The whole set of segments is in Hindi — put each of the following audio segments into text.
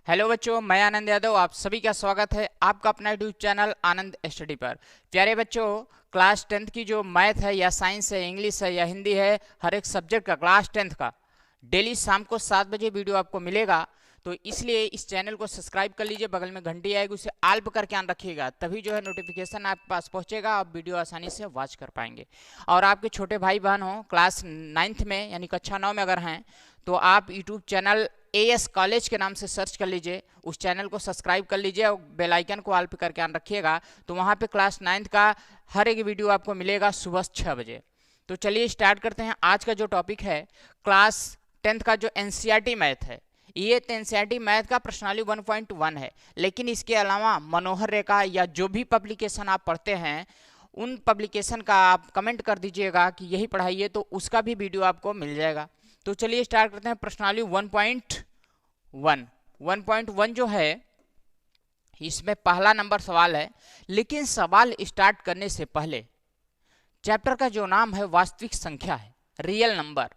हेलो बच्चों, मैं आनंद यादव। आप सभी का स्वागत है आपका अपना यूट्यूब चैनल आनंद स्टडी पर। प्यारे बच्चों, क्लास 10th की जो मैथ है या साइंस है, इंग्लिश है या हिंदी है, हर एक सब्जेक्ट का क्लास 10th का डेली शाम को 7 बजे वीडियो आपको मिलेगा। तो इसलिए इस चैनल को सब्सक्राइब कर लीजिए, बगल में घंटी आएगी उसे ऑल पर करके ऑन रखिएगा, तभी जो है नोटिफिकेशन आपके पास पहुंचेगा, आप वीडियो आसानी से वॉच कर पाएंगे। और आपके छोटे भाई बहन हो क्लास 9th में यानी कक्षा 9 में अगर हैं तो आप यूट्यूब चैनल एएस कॉलेज के नाम से सर्च कर लीजिए, उस चैनल को सब्सक्राइब कर लीजिए और बेल आइकन को ऑल पे करके ऑन रखिएगा। तो वहाँ पे क्लास 9th का हर एक वीडियो आपको मिलेगा सुबह 6 बजे। तो चलिए स्टार्ट करते हैं। आज का जो टॉपिक है क्लास 10th का जो एनसीईआरटी मैथ है, ये एनसीईआरटी मैथ का प्रश्नावली 1.1 है, लेकिन इसके अलावा मनोहर रेखा या जो भी पब्लिकेशन आप पढ़ते हैं उन पब्लिकेशन का आप कमेंट कर दीजिएगा कि यही पढ़ाइए, तो उसका भी वीडियो आपको मिल जाएगा। तो चलिए स्टार्ट करते हैं। प्रश्नावली 1.1 जो है इसमें पहला नंबर सवाल है, लेकिन सवाल स्टार्ट करने से पहले चैप्टर का जो नाम है वास्तविक संख्या है, रियल नंबर।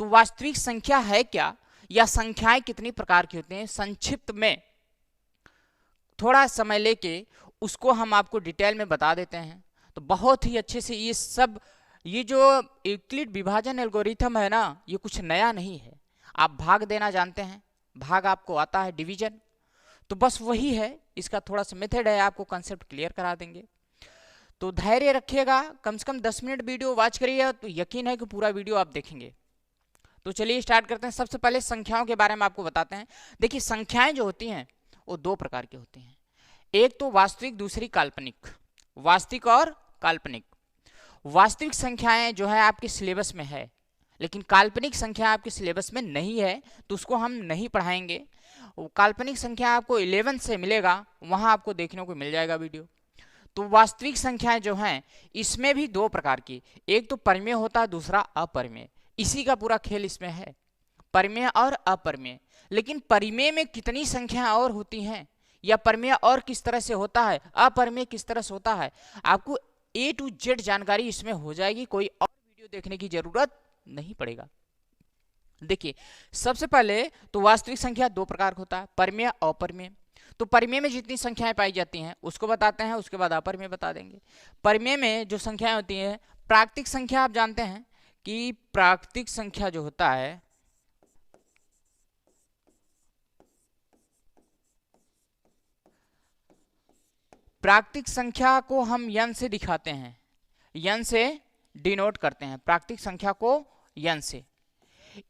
तो वास्तविक संख्या है क्या, या संख्याएं कितनी प्रकार की होती हैं, संक्षिप्त में थोड़ा समय लेके उसको हम आपको डिटेल में बता देते हैं। तो बहुत ही अच्छे से ये जो यूक्लिड विभाजन एल्गोरिथम है ना, ये कुछ नया नहीं है। आप भाग देना जानते हैं, भाग आपको आता है, डिवीजन, तो बस वही है, इसका थोड़ा सा मेथड है, आपको कंसेप्ट क्लियर करा देंगे। तो धैर्य रखिएगा, कम से कम 10 मिनट वीडियो वॉच करिए तो यकीन है कि पूरा वीडियो आप देखेंगे। तो चलिए स्टार्ट करते हैं। सबसे पहले संख्याओं के बारे में आपको बताते हैं। देखिए, संख्याएं जो होती हैं वो दो प्रकार की होती हैं, एक तो वास्तविक, दूसरी काल्पनिक। वास्तविक और काल्पनिक। वास्तविक संख्याएं जो है आपके सिलेबस में है, लेकिन काल्पनिक संख्या आपके सिलेबस में नहीं है, तो उसको हम नहीं पढ़ाएंगे। काल्पनिक संख्या आपको 11 से मिलेगा, वहां आपको देखने को मिल जाएगा वीडियो। तो वास्तविक संख्याएं जो हैं इसमें भी दो प्रकार की, एक तो परिमेय होता है, दूसरा अपरिमेय। इसी का पूरा खेल इसमें है, परिमेय और अपरिमेय। लेकिन परिमेय में कितनी संख्याएं और होती हैं, या परिमेय और किस तरह से होता है, अपरिमेय किस तरह से होता है, आपको A to Z जानकारी इसमें हो जाएगी, कोई और वीडियो देखने की जरूरत नहीं पड़ेगा। देखिए, सबसे पहले तो वास्तविक संख्या दो प्रकार का होता है, परिमेय और अपरिमेय। तो परिमेय में जितनी संख्याएं पाई जाती हैं उसको बताते हैं, उसके बाद अपरिमेय बता देंगे। परिमेय में जो संख्याएं होती हैं, प्राकृतिक संख्या आप जानते हैं कि प्राकृतिक संख्या जो होता है प्राकृतिक संख्या को हम यन से दिखाते हैं, यन से डिनोट करते हैं प्राकृतिक संख्या को, यन से।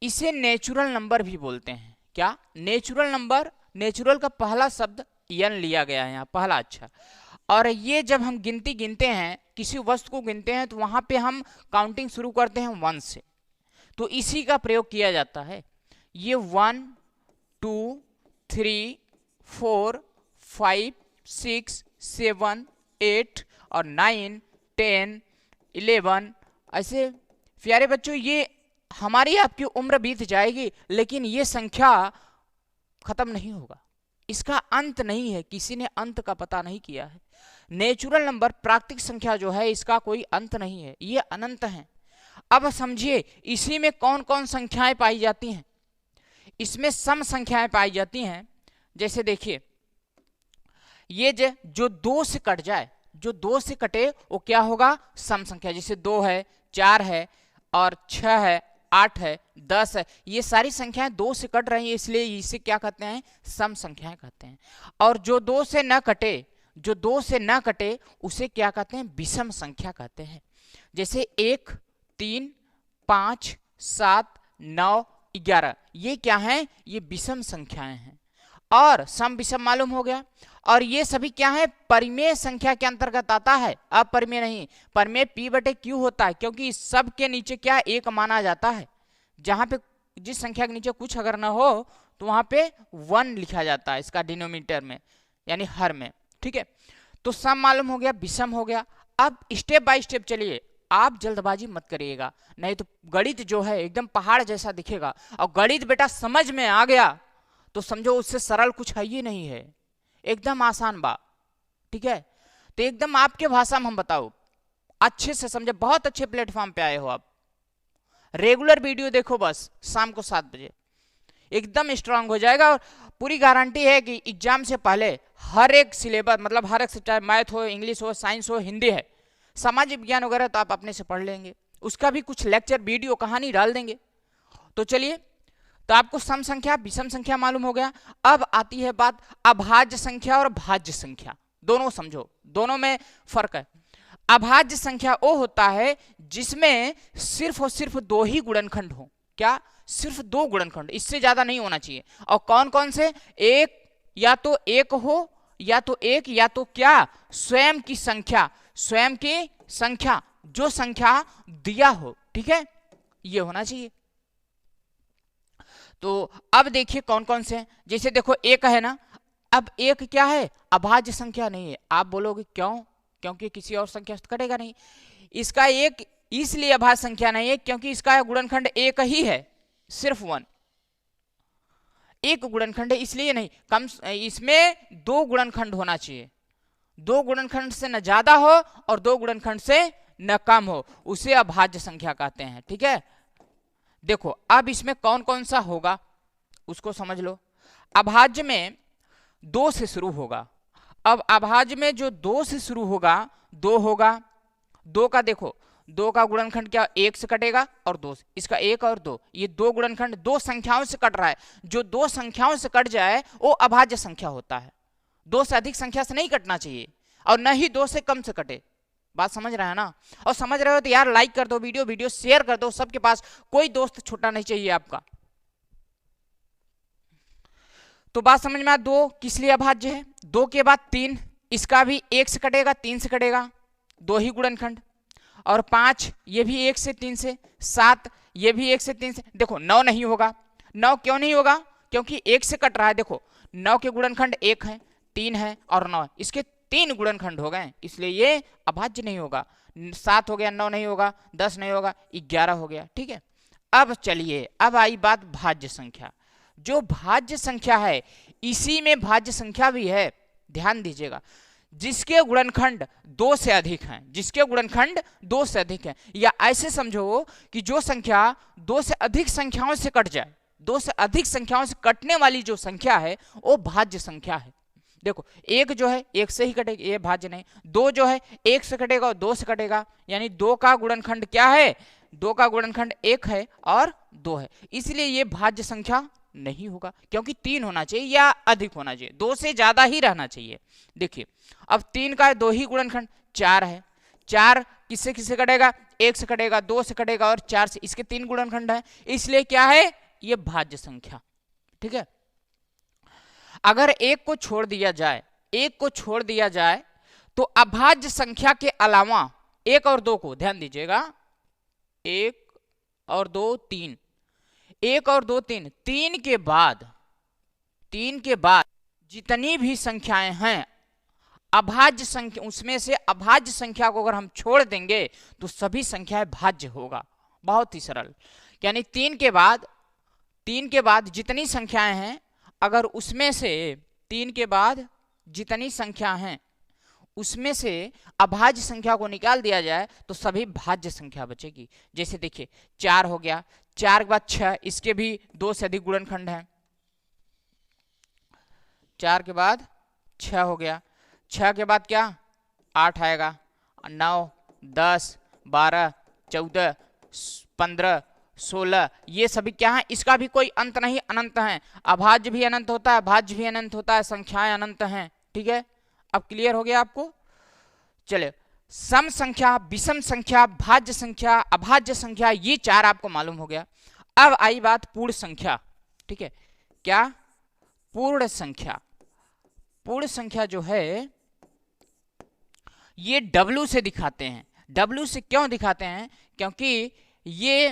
इसे नेचुरल नंबर भी बोलते हैं। क्या? Natural number. नेचुरल का पहला शब्द यन लिया गया है यहाँ, पहला। अच्छा, और ये जब हम गिनती गिनते हैं, किसी वस्तु को गिनते हैं, तो वहां पे हम काउंटिंग शुरू करते हैं 1 से, तो इसी का प्रयोग किया जाता है। ये 1 2 3 4 5 6 7 8 और 9 10 11 ऐसे। प्यारे बच्चों, ये हमारी आपकी उम्र बीत जाएगी, लेकिन ये संख्या खत्म नहीं होगा, इसका अंत नहीं है, किसी ने अंत का पता नहीं किया है। नेचुरल नंबर, प्राकृतिक संख्या जो है, इसका कोई अंत नहीं है, ये अनंत है। अब समझिए इसी में कौन कौन संख्याएं पाई जाती हैं। इसमें सम संख्याएं पाई जाती हैं। जैसे देखिए, ये जो 2 से कट जाए, जो 2 से कटे वो क्या होगा, सम संख्या। जैसे 2 है, 4 है और 6 है, 8 है, 10 है, ये सारी संख्याएं 2 से कट रही है, इसलिए इसे क्या कहते हैं, सम संख्याएं कहते हैं। और जो 2 से न कटे, जो 2 से न कटे उसे क्या कहते हैं, विषम संख्या कहते हैं। जैसे 1 3 5 7 9 11, ये क्या है, ये विषम संख्याएं हैं। और सम विषम मालूम हो गया। और ये सभी क्या है, परिमेय संख्या के अंतर्गत आता है, अपरिमेय नहीं। परिमेय P/Q होता है, क्योंकि सब के नीचे क्या एक माना जाता है। जहां पे जिस संख्या के नीचे कुछ अगर ना हो तो वहां पे 1 लिखा जाता है इसका डिनोमिनेटर में, यानी हर में। ठीक है, तो सम मालूम हो गया, विषम हो गया। अब स्टेप बाय स्टेप चलिए, आप जल्दबाजी मत करिएगा, नहीं तो गणित जो है एकदम पहाड़ जैसा दिखेगा। और गणित बेटा समझ में आ गया तो समझो उससे सरल कुछ है ही नहीं है, एकदम आसान बा। ठीक है, तो एकदम आपके भाषा में हम बताओ, अच्छे से समझे। बहुत अच्छे प्लेटफॉर्म पे आए हो आप, रेगुलर वीडियो देखो बस शाम को 7 बजे, एकदम स्ट्रांग हो जाएगा। और पूरी गारंटी है कि एग्जाम से पहले हर एक सिलेबस, मतलब हर एक, चाहे मैथ हो, इंग्लिश हो, साइंस हो, हिंदी है, सामाजिक विज्ञान वगैरह तो आप अपने से पढ़ लेंगे, उसका भी कुछ लेक्चर वीडियो कहानी डाल देंगे। तो चलिए, तो आपको सम संख्या विषम संख्या मालूम हो गया। अब आती है बात अभाज्य संख्या और भाज्य संख्या, दोनों समझो, दोनों में फर्क है। अभाज्य संख्या वो होता है जिसमें सिर्फ और सिर्फ दो ही गुणनखंड हो। क्या? सिर्फ दो गुणनखंड, इससे ज्यादा नहीं होना चाहिए। और कौन कौन से? एक, या तो एक हो, या तो एक, या तो क्या? स्वयं की संख्या, स्वयं की संख्या, जो संख्या दिया हो, ठीक है, ये होना चाहिए। तो अब देखिए कौन कौन से हैं। जैसे देखो एक है ना, अब एक क्या है? अभाज्य संख्या नहीं है। आप बोलोगे क्यों? क्योंकि किसी और संख्या से कटेगा नहीं। इसका एक इसलिए अभाज्य संख्या नहीं है क्योंकि इसका गुणनखंड एक ही है, सिर्फ वन, एक गुणनखंड है, इसलिए नहीं। कम, इसमें दो गुणनखंड होना चाहिए, दो गुणनखंड से न ज्यादा हो और दो गुणनखंड से न कम हो, उसे अभाज्य संख्या कहते हैं, ठीक है। देखो अब इसमें कौन कौन सा होगा उसको समझ लो। अभाज्य में दो से शुरू होगा। अब अभाज्य में जो दो से शुरू होगा, दो होगा, दो का देखो, दो का गुणनखंड क्या? एक से कटेगा और दो से, इसका एक और दो, ये दो गुणनखंड दो संख्याओं से कट रहा है। जो दो संख्याओं से कट जाए वो अभाज्य संख्या होता है। दो से अधिक संख्या से नहीं कटना चाहिए और न ही दो से कम से कटे। बात समझ रहे हैं ना? और समझ रहे हो तो यार लाइक कर दो, वीडियो शेयर कर दो सबके पास, कोई दोस्त छूटा नहीं चाहिए आपका। तो बात समझ में आ, दो किस लिए अभाज्य है। दो के बाद तीन, इसका भी एक से कटेगा, तीन से कटेगा, दो ही गुणनखंड। और पांच, ये भी एक से तीन से। सात, ये भी एक से तीन से। देखो नौ नहीं होगा। नौ क्यों नहीं होगा? क्योंकि एक से कट रहा है। देखो नौ के गुणनखंड एक है, तीन है और नौ, इसके तीन गुणनखंड हो गए, इसलिए ये अभाज्य नहीं होगा। सात हो गया, नौ नहीं होगा, 10 नहीं होगा, 11 हो गया, ठीक है। अब चलिए, अब आई बात भाज्य संख्या। जो भाज्य संख्या है इसी में भाज्य संख्या भी है, ध्यान दीजिएगा, जिसके गुणनखंड दो से अधिक हैं, जिसके गुणनखंड दो से अधिक हैं। या ऐसे समझो कि जो संख्या दो से अधिक संख्याओं से कट जाए, दो से अधिक संख्याओं से कटने वाली जो संख्या है वो भाज्य संख्या है। देखो एक जो है एक से ही कटेगा, ये भाज्य नहीं। दो जो है एक से कटेगा और दो से कटेगा, यानी दो का गुणनखंड क्या है? दो का गुणनखंड एक है और दो है, इसलिए ये भाज्य संख्या नहीं होगा। क्योंकि तीन होना चाहिए या अधिक होना चाहिए, दो से ज्यादा ही रहना चाहिए। देखिए अब तीन का दो ही गुणनखंड चार है। चार किससे किससे कटेगा? एक से कटेगा, दो से कटेगा और चार से, इसके तीन गुणनखंड है, इसलिए क्या है? ये भाज्य संख्या, ठीक है। अगर एक को छोड़ दिया जाए, एक को छोड़ दिया जाए तो अभाज्य संख्या के अलावा एक और दो को, ध्यान दीजिएगा, एक और दो तीन, एक और दो तीन, तीन के बाद जितनी भी संख्याएं हैं अभाज्य संख्या, उसमें से अभाज्य संख्या को अगर हम छोड़ देंगे तो सभी संख्याएं भाज्य होगा। बहुत ही सरल, यानी तीन के बाद जितनी संख्याएं हैं, अगर उसमें से तीन के बाद जितनी संख्या हैं उसमें से अभाज्य संख्या को निकाल दिया जाए तो सभी भाज्य संख्या बचेगी। जैसे देखिए चार हो गया, चार के बाद छह, इसके भी दो से अधिक गुणनखंड हैं। चार के बाद छह हो गया, छह के बाद क्या? आठ आएगा, 9, 10, 12, 14, 15, 16, ये सभी क्या है? इसका भी कोई अंत नहीं, अनंत है। अभाज्य भी अनंत होता है, भाज्य भी अनंत होता है, संख्याएं अनंत हैं, ठीक है। अब क्लियर हो गया आपको? चलिए, सम संख्या, विषम संख्या, भाज्य संख्या, अभाज्य संख्या, ये चार आपको मालूम हो गया। अब आई बात पूर्ण संख्या, ठीक है। क्या? पूर्ण संख्या। पूर्ण संख्या जो है ये W से दिखाते हैं। W से क्यों दिखाते हैं? क्योंकि ये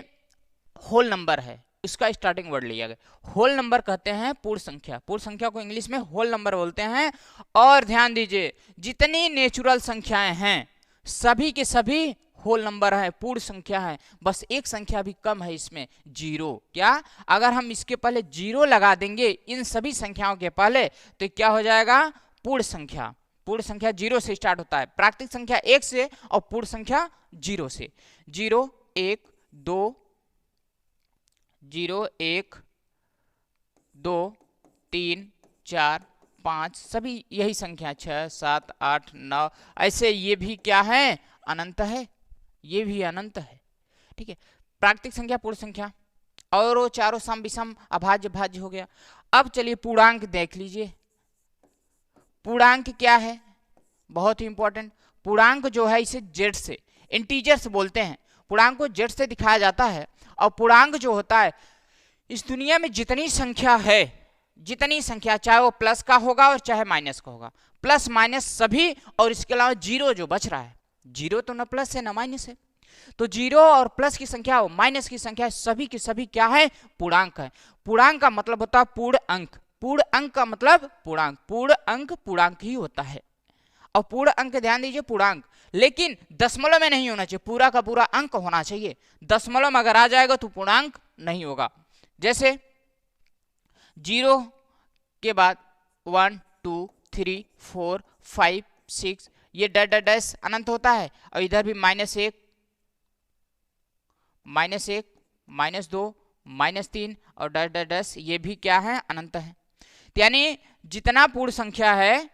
होल नंबर है, इसका स्टार्टिंग वर्ड लिया गया। होल नंबर कहते हैं पूर्ण संख्या। पूर्ण संख्या को इंग्लिश में होल नंबर बोलते हैं। और ध्यान दीजिए, जितनी नेचुरल संख्याएं हैं सभी के सभी होल नंबर है, पूर्ण संख्या है। बस एक संख्या भी कम है इसमें, जीरो। क्या? अगर हम इसके पहले जीरो लगा देंगे इन सभी संख्याओं के पहले तो क्या हो जाएगा? पूर्ण संख्या। पूर्ण संख्या जीरो से स्टार्ट होता है, प्राकृतिक संख्या एक से और पूर्ण संख्या जीरो से। 0, 1, 2, 0, 1, 2, 3, 4 5 सभी यही संख्या 6 7 8 9 ऐसे ये भी क्या है अनंत है, ये भी अनंत है। ठीक है, प्राकृतिक संख्या पूर्ण संख्या और वो चारों सम विषम अभाज्य भाज्य हो गया। अब चलिए पूर्णांक देख लीजिए। पूर्णांक क्या है, बहुत ही इंपॉर्टेंट। पूर्णांक जो है इसे जेड से, इंटीजर्स बोलते हैं, पूर्णांक को जेड से दिखाया जाता है। और पूर्णांक जो होता है इस दुनिया में जितनी संख्या है, जितनी संख्या चाहे वो प्लस का होगा और चाहे माइनस का होगा, प्लस माइनस सभी, और इसके अलावा जीरो जो बच रहा है, जीरो तो न प्लस है न माइनस है, तो जीरो और प्लस की संख्या और माइनस की संख्या सभी की सभी क्या है पूर्णांक है। पूर्णांक का मतलब होता है पूर्ण अंक, पूर्ण अंक का मतलब पूर्णांक, पूर्ण अंक पूर्णांक ही होता है। और पूर्ण अंक ध्यान दीजिए पूर्णांक, लेकिन दशमलव में नहीं होना चाहिए, पूरा का पूरा अंक होना चाहिए। दशमलव में अगर आ जाएगा तो पूर्णांक नहीं होगा। जैसे 0 के बाद 1 2 3 4 5 6 ये डैश डैश डैश अनंत होता है, और इधर भी -1 -1 -2 -3 और डैश डैश डैश ये भी क्या है अनंत है। यानी जितना पूर्ण संख्या है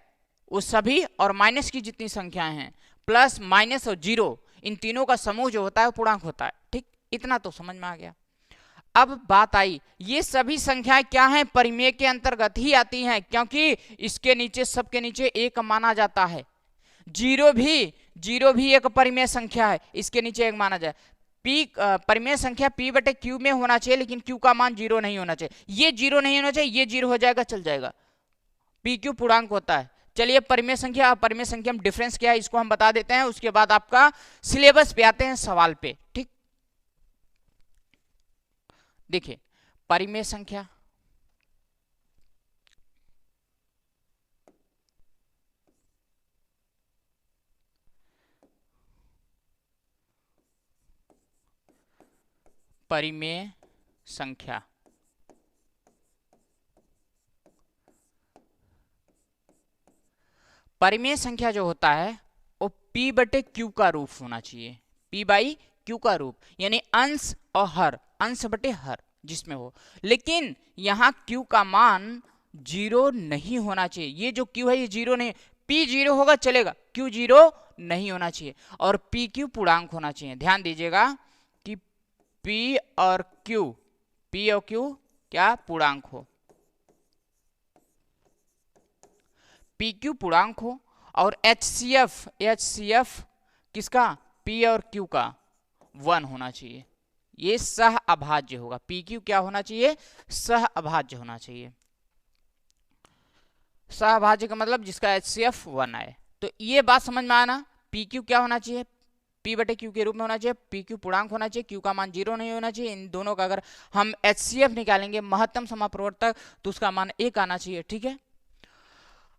वो सभी और माइनस की जितनी संख्याएं हैं, प्लस माइनस और जीरो, इन तीनों का समूह जो होता है वो पूर्णांक होता है। ठीक, इतना तो समझ में आ गया। अब बात आई, ये सभी संख्याएं क्या हैं परिमेय के अंतर्गत ही आती हैं, क्योंकि इसके नीचे सबके नीचे एक माना जाता है। जीरो भी एक परिमेय संख्या है, इसके नीचे एक माना जाए। पी परिमेय संख्या p बटे q में होना चाहिए, लेकिन q का मान जीरो नहीं होना चाहिए, ये जीरो नहीं होना चाहिए, ये जीरो हो जाएगा चल जाएगा, पी क्यू पूर्णांक होता है। चलिए परिमेय संख्या अपरिमेय संख्या में डिफरेंस क्या है इसको हम बता देते हैं, उसके बाद आपका सिलेबस पे आते हैं सवाल पे। ठीक, देखिए परिमेय संख्या, परिमेय संख्या परिमेय संख्या जो होता है वो p बटे q का रूप होना चाहिए, p बाई q का रूप, यानी अंश और हर, अंश बटे हर जिसमें हो। लेकिन यहाँ q का मान जीरो नहीं होना चाहिए, ये जो q है ये जीरो नहीं, p जीरो होगा चलेगा, q जीरो नहीं होना चाहिए, और p q पूर्णांक होना चाहिए। ध्यान दीजिएगा कि p और q क्या पूर्णांक हो, PQ पूर्णांक हो, और HCF किसका P और Q का 1 होना चाहिए, ये सह अभाज्य होगा। PQ क्या होना चाहिए, सह अभाज्य होना चाहिए। सह अभाज्य का मतलब जिसका HCF 1 आए। तो ये बात समझ में आना, PQ क्या होना चाहिए, P बटे Q के रूप में होना चाहिए, PQ पूर्णांक होना चाहिए, Q का मान जीरो नहीं होना चाहिए। इन दोनों का अगर हम HCF निकालेंगे महत्तम समाप्रवर्तक तो उसका मान 1 आना चाहिए। ठीक है,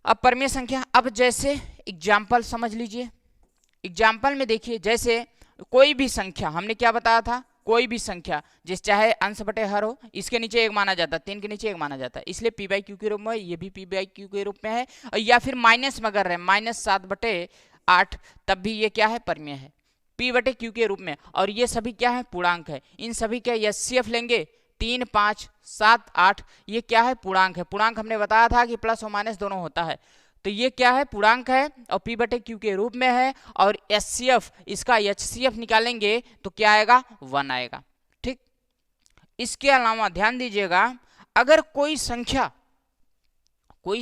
अब परिमेय संख्या, अब जैसे एग्जाम्पल समझ लीजिए। एग्जाम्पल में देखिए, जैसे कोई भी संख्या, हमने क्या बताया था, कोई भी संख्या जिस चाहे अंश बटे हर हो, इसके नीचे एक माना जाता है, 3 के नीचे एक माना जाता है, इसलिए p बाई क्यू के रूप में, ये भी p बाई क्यू के रूप में है। और या फिर माइनस में अगर है -7 बटे 8 तब भी ये क्या है परिमेय है, p बटे क्यू के रूप में, और ये सभी क्या है पूर्णांक है। इन सभी का HCF लेंगे, 3 5 7 8 ये क्या है पूर्णांक है। पूर्णांक हमने बताया था कि प्लस और माइनस दोनों होता है, तो ये क्या है पूर्णांक है और p बटे क्यू के रूप में है। और HCF, इसका HCF निकालेंगे तो क्या आएगा 1 आएगा। ठीक, इसके अलावा ध्यान दीजिएगा, अगर कोई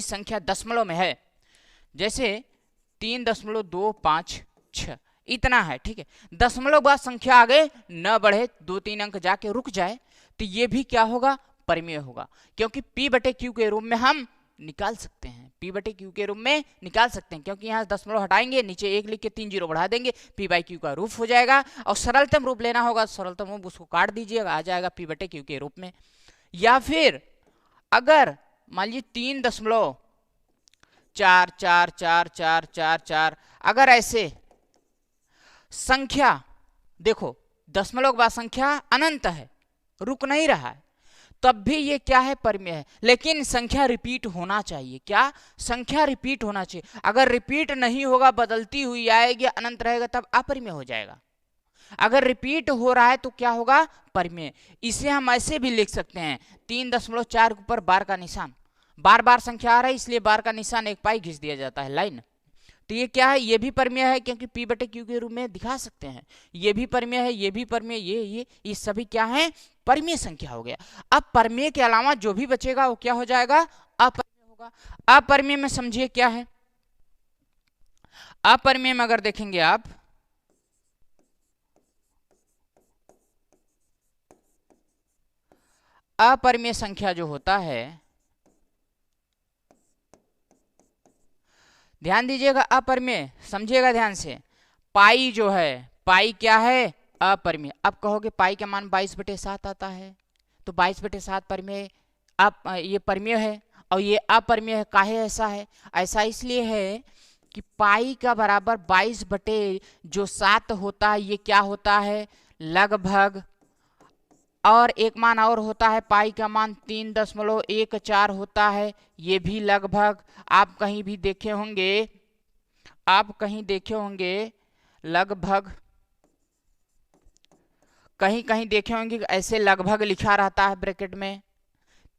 संख्या दशमलव में है, जैसे 3.256 इतना है, ठीक है, दशमलव बाद संख्या आगे न बढ़े, 2-3 अंक जाके रुक जाए, तो ये भी क्या होगा परिमेय होगा, क्योंकि p बटे क्यू के रूप में हम निकाल सकते हैं, p बटे क्यू के रूप में निकाल सकते हैं, क्योंकि यहाँ दशमलव हटाएंगे, नीचे 1 लिख के 3 जीरो बढ़ा देंगे, p बाई क्यू का रूप हो जाएगा। और सरलतम रूप लेना होगा, सरलतम रूप उसको काट दीजिएगा, आ जाएगा p बटे क्यू के रूप में। या फिर अगर मान लीजिए 3.4444444, अगर ऐसे संख्या, देखो दशमलव बाद संख्या अनंत है, रुक नहीं रहा है, तब भी ये क्या है परिमेय है। लेकिन संख्या रिपीट होना चाहिए, क्या संख्या रिपीट होना चाहिए। अगर रिपीट नहीं होगा, बदलती हुई आएगी, अनंत रहेगा, तब अपरिमेय हो जाएगा। अगर रिपीट हो रहा है तो क्या होगा परिमेय। इसे हम ऐसे भी लिख सकते हैं, 3.4 के ऊपर बार का निशान, बार बार संख्या आ रहा है इसलिए बार का निशान एक पाई खींच दिया जाता है, लाइन। तो ये क्या है, ये भी परमेय है क्योंकि p बटे क्यू के रूप में दिखा सकते हैं। ये भी परमेय है, ये भी परमेय, ये सभी क्या है, परमेय संख्या हो गया। अब परमेय के अलावा जो भी बचेगा वो क्या हो जाएगा, अपरमेय होगा। अपरमेय में समझिए क्या है, अपरमेय में अगर देखेंगे आप, अपरमेय संख्या जो होता है, ध्यान दीजिएगा, अपरमेय समझिएगा ध्यान से, पाई जो है, पाई क्या है, अपरमेय। अब कहोगे पाई का मान 22/7 आता है, तो 22/7 परमेय, आप ये परमेय है और ये अपरमेय है। काहे ऐसा है, ऐसा इसलिए है कि पाई का बराबर 22/7 होता है, ये क्या होता है, लगभग। और एक मान और होता है, पाई का मान 3.14 होता है, ये भी लगभग। आप कहीं भी देखे होंगे, आप कहीं देखे होंगे लगभग, कहीं कहीं देखे होंगे ऐसे लगभग लिखा रहता है ब्रैकेट में।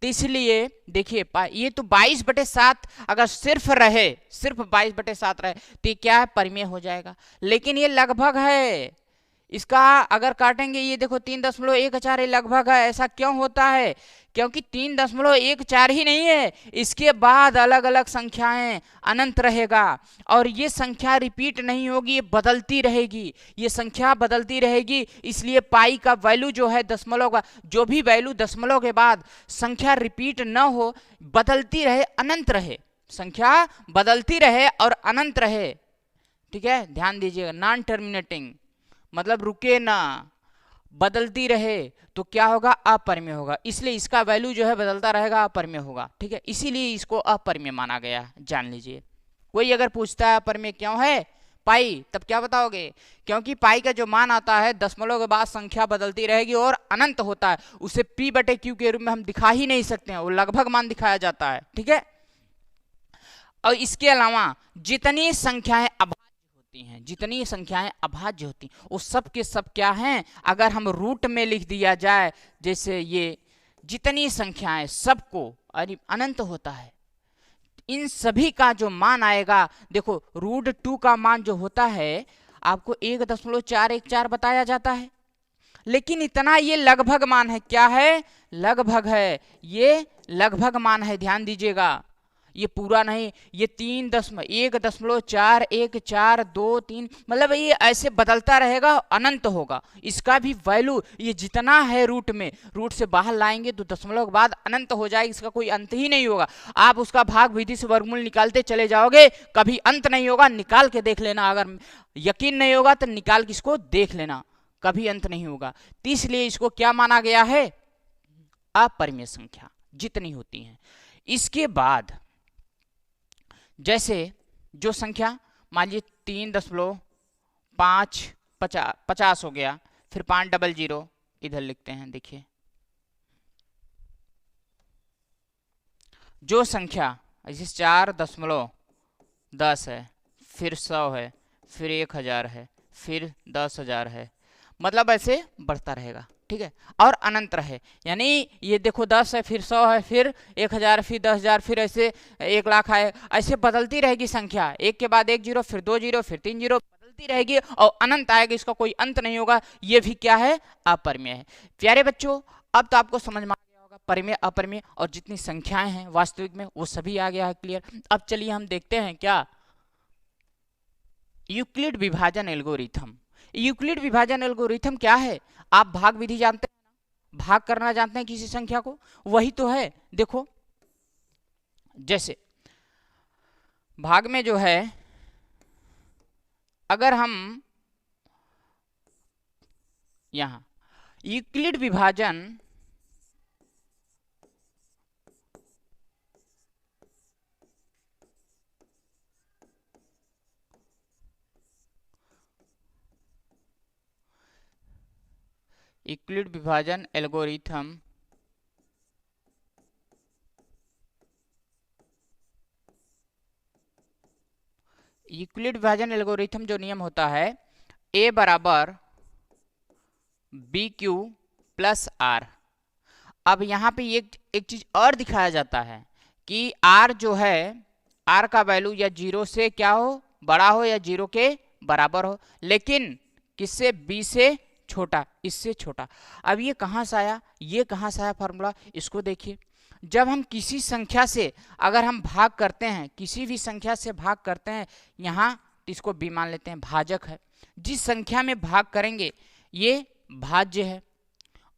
तो इसलिए देखिए ये तो 22/7 अगर सिर्फ रहे, सिर्फ 22/7 रहे तो ये क्या है, परमेय हो जाएगा। लेकिन ये लगभग है, इसका अगर काटेंगे ये देखो 3.14 ये लगभग है। ऐसा क्यों होता है, क्योंकि 3.14 ही नहीं है, इसके बाद अलग अलग संख्याएं अनंत रहेगा और ये संख्या रिपीट नहीं होगी, ये बदलती रहेगी, ये संख्या बदलती रहेगी। इसलिए पाई का वैल्यू जो है दशमलव का, जो भी वैल्यू दशमलव के बाद संख्या रिपीट न हो, बदलती रहे, अनंत रहे, संख्या बदलती रहे और अनंत रहे। ठीक है, ध्यान दीजिएगा, नॉन टर्मिनेटिंग मतलब रुके ना, बदलती रहे तो क्या होगा, अपरमेय होगा। इसलिए इसका वैल्यू जो है बदलता रहेगा, अपरमेय होगा। ठीक है, इसीलिए इसको अपरमेय माना गया, जान लीजिए। कोई अगर पूछता है अपरमेय क्यों है पाई, तब क्या बताओगे, क्योंकि पाई का जो मान आता है दशमलव के बाद संख्या बदलती रहेगी और अनंत होता है, उसे p/q के रूप में हम दिखा ही नहीं सकते हैं, वो लगभग मान दिखाया जाता है। ठीक है, और इसके अलावा जितनी संख्याएं हैं, जितनी संख्याएं अभाज्य होती हैं वो सब के सब क्या हैं, अगर हम रूट में लिख दिया जाए, जैसे ये जितनी संख्याएं सबको अनंत होता है, इन सभी का जो मान आएगा, देखो √2 का मान जो होता है आपको 1.414 बताया जाता है, लेकिन इतना ये लगभग मान है, क्या है, लगभग है, ये लगभग मान है। ध्यान दीजिएगा, ये पूरा नहीं, ये 1.41423 मतलब ये ऐसे बदलता रहेगा, अनंत होगा। इसका भी वैल्यू ये जितना है रूट में, रूट से बाहर लाएंगे तो दशमलव के बाद अनंत हो जाएगा, इसका कोई अंत ही नहीं होगा। आप उसका भाग विधि से वर्गमूल निकालते चले जाओगे, कभी अंत नहीं होगा। निकाल के देख लेना, अगर यकीन नहीं होगा तो निकाल के इसको देख लेना, कभी अंत नहीं होगा। तो इसलिए इसको क्या माना गया है, अपरिमेय संख्या जितनी होती है। इसके बाद जैसे जो संख्या मान लीजिए 3.550 हो गया, फिर 500 इधर लिखते हैं, देखिए जो संख्या ऐसे 4.10 है, फिर 100 है, फिर 1000 है, फिर 10,000 है, मतलब ऐसे बढ़ता रहेगा। ठीक है, और अनंत रहे, यानी ये देखो 10 है, फिर 100 है, फिर 1000, फिर 10,000, फिर ऐसे 1 लाख आए, ऐसे बदलती रहेगी संख्या, एक के बाद एक जीरो, फिर 2 जीरो, फिर 3 जीरो, बदलती रहेगी और अनंत आएगा, इसका कोई अंत नहीं होगा। ये भी क्या है, अपरिमेय है। प्यारे बच्चों, अब तो आपको समझ में आ गया होगा परिमेय अपरिमेय और जितनी संख्याएं हैं वास्तविक में वो सभी आ गया है क्लियर। अब चलिए हम देखते हैं क्या, यूक्लिड विभाजन एल्गोरिथम। यूक्लिड विभाजन एल्गोरिथम क्या है, आप भाग विधि जानते हैं ना, भाग करना जानते हैं किसी संख्या को, वही तो है। देखो जैसे भाग में जो है, अगर हम यहां यूक्लिड विभाजन यूक्लिड विभाजन एल्गोरिथम यूक्लिड विभाजन एल्गोरिथम जो नियम होता है, a बराबर BQ प्लस R। अब यहाँ पे एक चीज और दिखाया जाता है कि r जो है, r का वैल्यू या 0 से क्या हो, बड़ा हो या 0 के बराबर हो, लेकिन किससे, b से छोटा, इससे छोटा। अब ये कहाँ से आया, ये कहाँ से आया फॉर्मूला, इसको देखिए। जब हम किसी संख्या से अगर हम भाग करते हैं, किसी भी संख्या से भाग करते हैं, यहाँ इसको b मान लेते हैं, भाजक है। जिस संख्या में भाग करेंगे ये भाज्य है,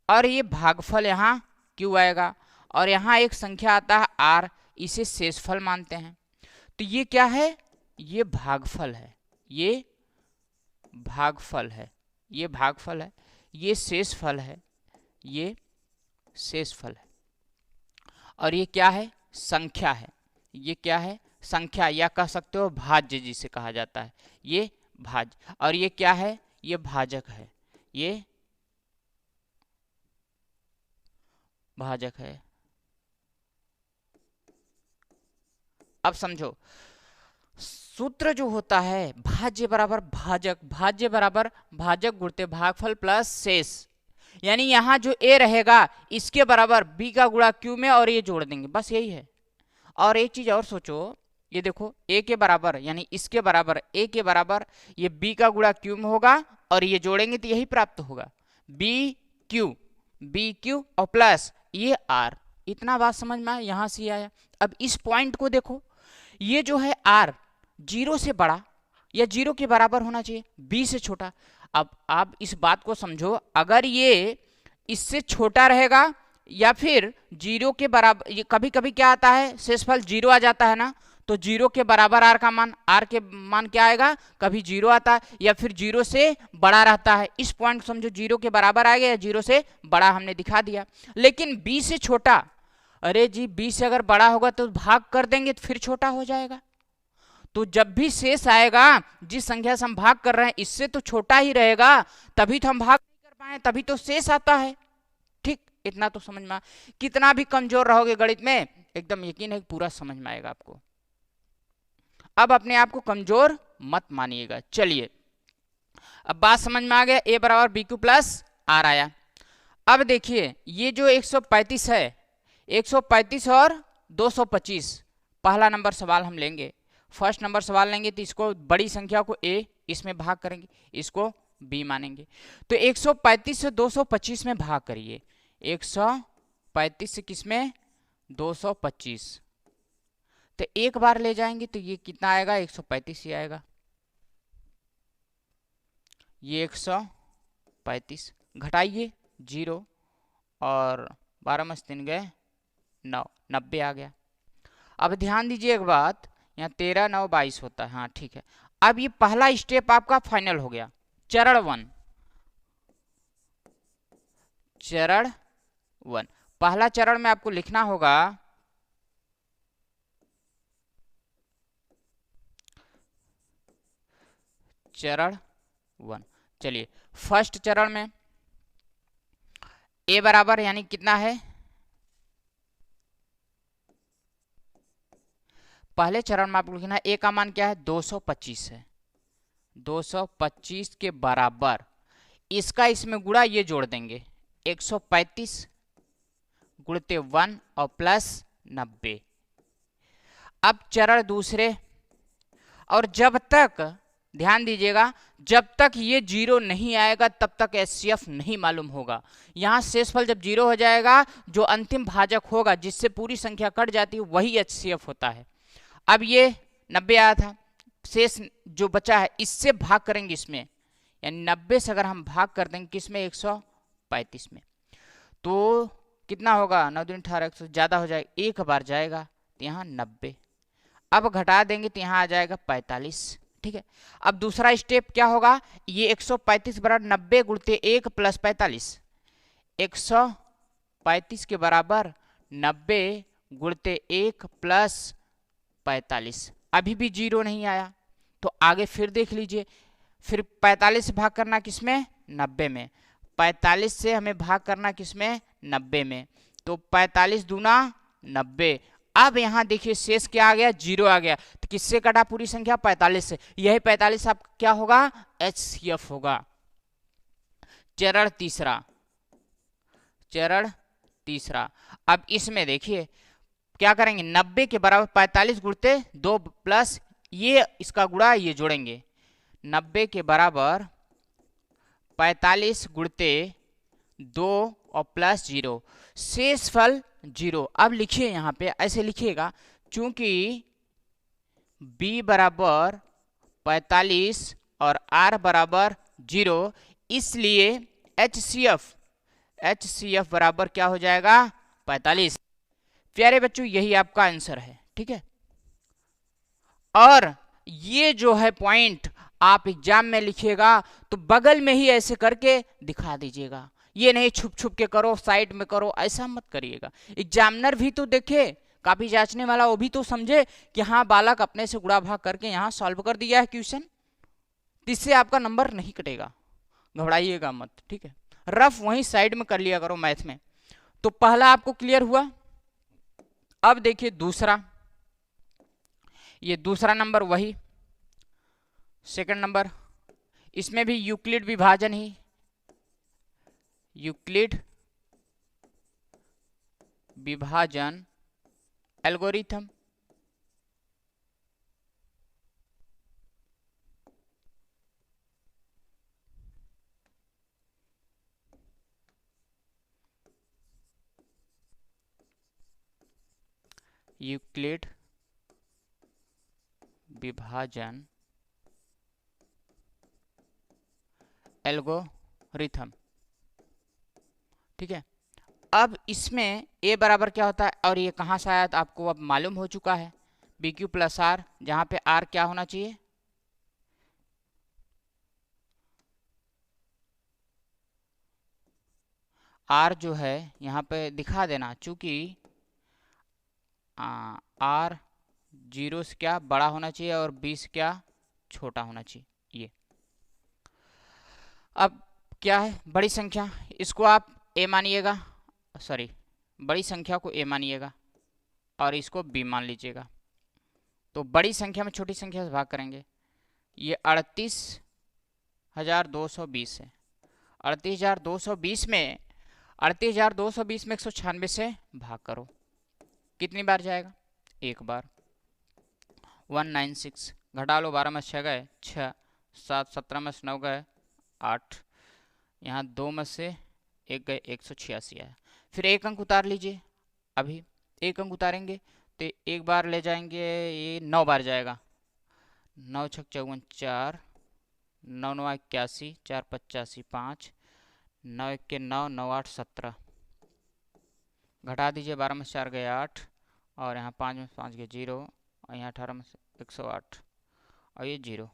और ये भागफल यहाँ q आएगा, और यहाँ एक संख्या आता है r, इसे शेषफल मानते हैं। तो ये क्या है, ये भागफल है, ये भागफल है, ये भागफल है, ये शेषफल है, ये शेषफल है, और ये क्या है, संख्या है। ये क्या है, संख्या, या कह सकते हो भाज्य जिसे कहा जाता है, ये भाज्य। और ये क्या है, ये भाजक है, ये भाजक है। अब समझो, सूत्र जो होता है भाज्य बराबर भाजक, भाज्य बराबर भाजक गुणते भागफल प्लस शेष, यानी यहाँ जो a रहेगा इसके बराबर b का गुणा q में, और ये जोड़ देंगे, बस यही है। और एक चीज और सोचो, ये देखो a के बराबर यानी इसके बराबर, a के बराबर ये b का गुणा q में होगा, और ये जोड़ेंगे तो यही प्राप्त होगा, b q और प्लस ये r। इतना बात समझ में आया, यहाँ से आया। अब इस पॉइंट को देखो, ये जो है r 0 से बड़ा या 0 के बराबर होना चाहिए, b से छोटा। अब आप इस बात को समझो, अगर ये इससे छोटा रहेगा या फिर 0 के बराबर, ये कभी कभी क्या आता है, शेषफल 0 आ जाता है ना, तो 0 के बराबर r का मान, r के मान क्या आएगा, कभी 0 आता है या फिर 0 से बड़ा रहता है। इस पॉइंट को समझो, 0 के बराबर आएगा या 0 से बड़ा हमने दिखा दिया। लेकिन b से छोटा, अरे जी b से अगर बड़ा होगा तो भाग कर देंगे तो फिर छोटा हो जाएगा। तो जब भी शेष आएगा, जिस संख्या से हम भाग कर रहे हैं इससे तो छोटा ही रहेगा, तभी तो हम भाग नहीं कर पाए, तभी तो शेष आता है। ठीक, इतना तो समझ में। कितना भी कमजोर रहोगे गणित में, एकदम यकीन है पूरा समझ में आएगा आपको। अब अपने आप को कमजोर मत मानिएगा। चलिए, अब बात समझ में आ गया, a बराबर बी क्यू प्लस आर आया। अब देखिए, ये जो 135 है, 135 और 225, पहला नंबर सवाल हम लेंगे, फर्स्ट नंबर सवाल लेंगे, तो इसको बड़ी संख्या को a, इसमें भाग करेंगे, इसको b मानेंगे। तो 135 से 225 में भाग करिए, 135 से किसमें, 225, तो एक बार ले जाएंगे तो ये कितना आएगा, 135 ही आएगा। ये 135 घटाइए 0 और 12 में 3 गए 9, 90 आ गया। अब ध्यान दीजिए एक बात, यहाँ 13 9 22 होता है, हाँ ठीक है। अब ये पहला स्टेप आपका फाइनल हो गया, चरण 1, चरण 1। पहला चरण में आपको लिखना होगा चरण 1। चलिए, फर्स्ट चरण में a बराबर यानी कितना है, पहले चरण में आपको लिखना है a का मान क्या है, 225 है, 225 के बराबर इसका इसमें गुणा, ये जोड़ देंगे 135 गुणते 1 और प्लस 90। अब चरण दूसरे, और जब तक ध्यान दीजिएगा, जब तक ये 0 नहीं आएगा तब तक HCF नहीं मालूम होगा। यहाँ शेषफल जब 0 हो जाएगा, जो अंतिम भाजक होगा जिससे पूरी संख्या कट जाती है वही HCF होता है। अब ये 90 आया था, शेष जो बचा है इससे भाग करेंगे इसमें, यानी 90 से अगर हम भाग कर देंगे किसमें, 135 में, तो कितना होगा, 9 दूनी 18, 100 ज़्यादा हो जाएगा, एक बार जाएगा तो यहाँ 90। अब घटा देंगे तो यहाँ आ जाएगा 45। ठीक है, अब दूसरा स्टेप क्या होगा, ये 135 बराबर 90 गुणते 1 प्लस 45, 135 के बराबर 90 गुणते 1 प्लस 45। अभी भी 0 नहीं आया, तो आगे फिर देख लीजिए, फिर 45 से भाग करना किसमें, 90 में, 45 से हमें भाग करना किसमें, 90 में, तो 45 दूना 90। अब यहाँ देखिए शेष क्या आ गया, 0 आ गया, तो किससे कटा पूरी संख्या, 45 से, यही 45 आप क्या होगा, HCF होगा। चरण तीसरा, चरण तीसरा, अब इसमें देखिए क्या करेंगे 90 के बराबर 45 गुणते 2 प्लस ये इसका गुणा ये जोड़ेंगे 90 के बराबर 45 गुणते 2 और प्लस 0 शेषफल 0। अब लिखिए यहाँ पे ऐसे लिखिएगा चूंकि b बराबर 45 और r बराबर 0 इसलिए HCF बराबर क्या हो जाएगा 45। प्यारे बच्चों यही आपका आंसर है, ठीक है। और ये जो है पॉइंट आप एग्जाम में लिखिएगा तो बगल में ही ऐसे करके दिखा दीजिएगा, ये नहीं छुप छुप के करो साइड में करो, ऐसा मत करिएगा। एग्जामिनर भी तो देखे, काफी जांचने वाला वो भी तो समझे कि हाँ बालक अपने से गुणा भाग करके यहाँ सॉल्व कर दिया है क्वेश्चन, इससे आपका नंबर नहीं कटेगा, घबराइएगा मत, ठीक है। रफ वहीं साइड में कर लिया करो मैथ में। तो पहला आपको क्लियर हुआ। अब देखिए दूसरा, ये दूसरा नंबर वही सेकंड नंबर, इसमें भी यूक्लिड विभाजन ही, यूक्लिड विभाजन एल्गोरिथम। यूक्लिड विभाजन एल्गोरिथम, ठीक है। अब इसमें a बराबर क्या होता है और ये कहाँ से आया, तो आपको अब मालूम हो चुका है BQ प्लस R, जहाँ पे R क्या होना चाहिए, R जो है यहाँ पे दिखा देना, चूंकि R 0 से क्या बड़ा होना चाहिए और 20 क्या छोटा होना चाहिए। ये अब क्या है बड़ी संख्या, इसको आप a मानिएगा, सॉरी बड़ी संख्या को a मानिएगा और इसको b मान लीजिएगा। तो बड़ी संख्या में छोटी संख्या से भाग करेंगे, ये 38,220 है। 38,220 में 196 से भाग करो, कितनी बार जाएगा, एक बार। 196 घटा लो, 12 में 6 गए 6, 7 17 में 9 गए 8, यहाँ 2 में से 1 गए 186 आया। फिर एक अंक उतार लीजिए, अभी एक अंक उतारेंगे तो एक बार ले जाएंगे, ये 9 बार जाएगा। 9 छक 54 4, 9 9 81, 4 85 5, 9 1 के 9, 9 8 17, घटा दीजिए, 12 में 4 गए 8 और यहाँ 5 में 5 गए 0 और यहाँ 18 में 108 और ये 0।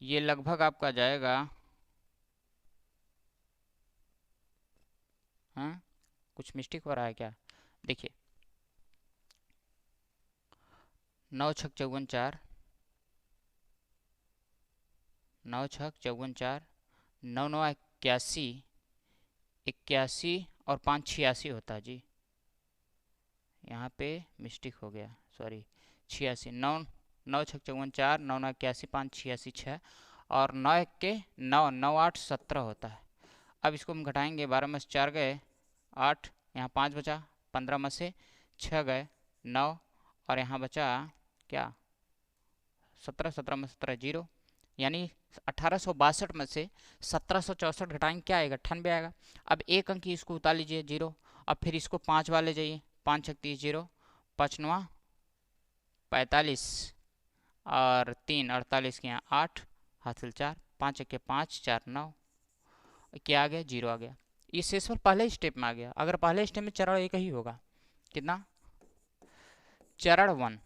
ये लगभग आपका जाएगा, हाँ कुछ मिस्टेक हो रहा है क्या, देखिए 9 छक 54 4, 9 छक 54 4, 9 9 81, 81 और 5 86 होता है जी, यहाँ पे मिस्टेक हो गया, सॉरी 86, 9 9 छक 54 4, 9 9 81 5 86 6 और 9 1 के 9, 9 8 17 होता है। अब इसको हम घटाएंगे, 12 में से 4 गए 8, यहाँ 5 बचा, 15 में से 6 गए 9 और यहाँ बचा क्या 17, 17 में 17 0, यानी 1862 में से 1764 घटाएंगे क्या आएगा 98 आएगा। अब एक अंक इसको उतार लीजिए 0, अब फिर इसको 5 वाले जाइए, 5 छक 30 0, 5 9 45 और 3 48 के यहाँ 8 हासिल 4, 5 1 के 5 4 9, क्या आ गया 0 आ गया। ये शेषफल पहले स्टेप में आ गया। अगर पहले स्टेप में चरण एक ही होगा, कितना चरण 1,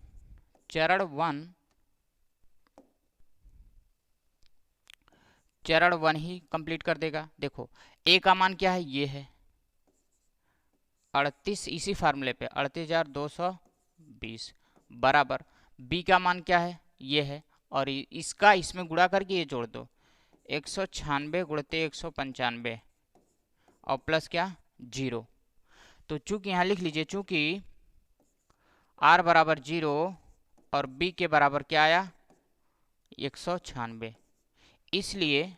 चरण 1 ही कंप्लीट कर देगा। देखो ए का मान क्या है, ये है 38, इसी फार्मूले पे 38,220 बराबर बी का मान क्या है, ये है और इसका इसमें गुणा करके ये जोड़ दो 196 गुणते 195 और प्लस क्या 0। तो चूंकि यहाँ लिख लीजिए, चूंकि r बराबर 0 और b के बराबर क्या आया 196, इसलिए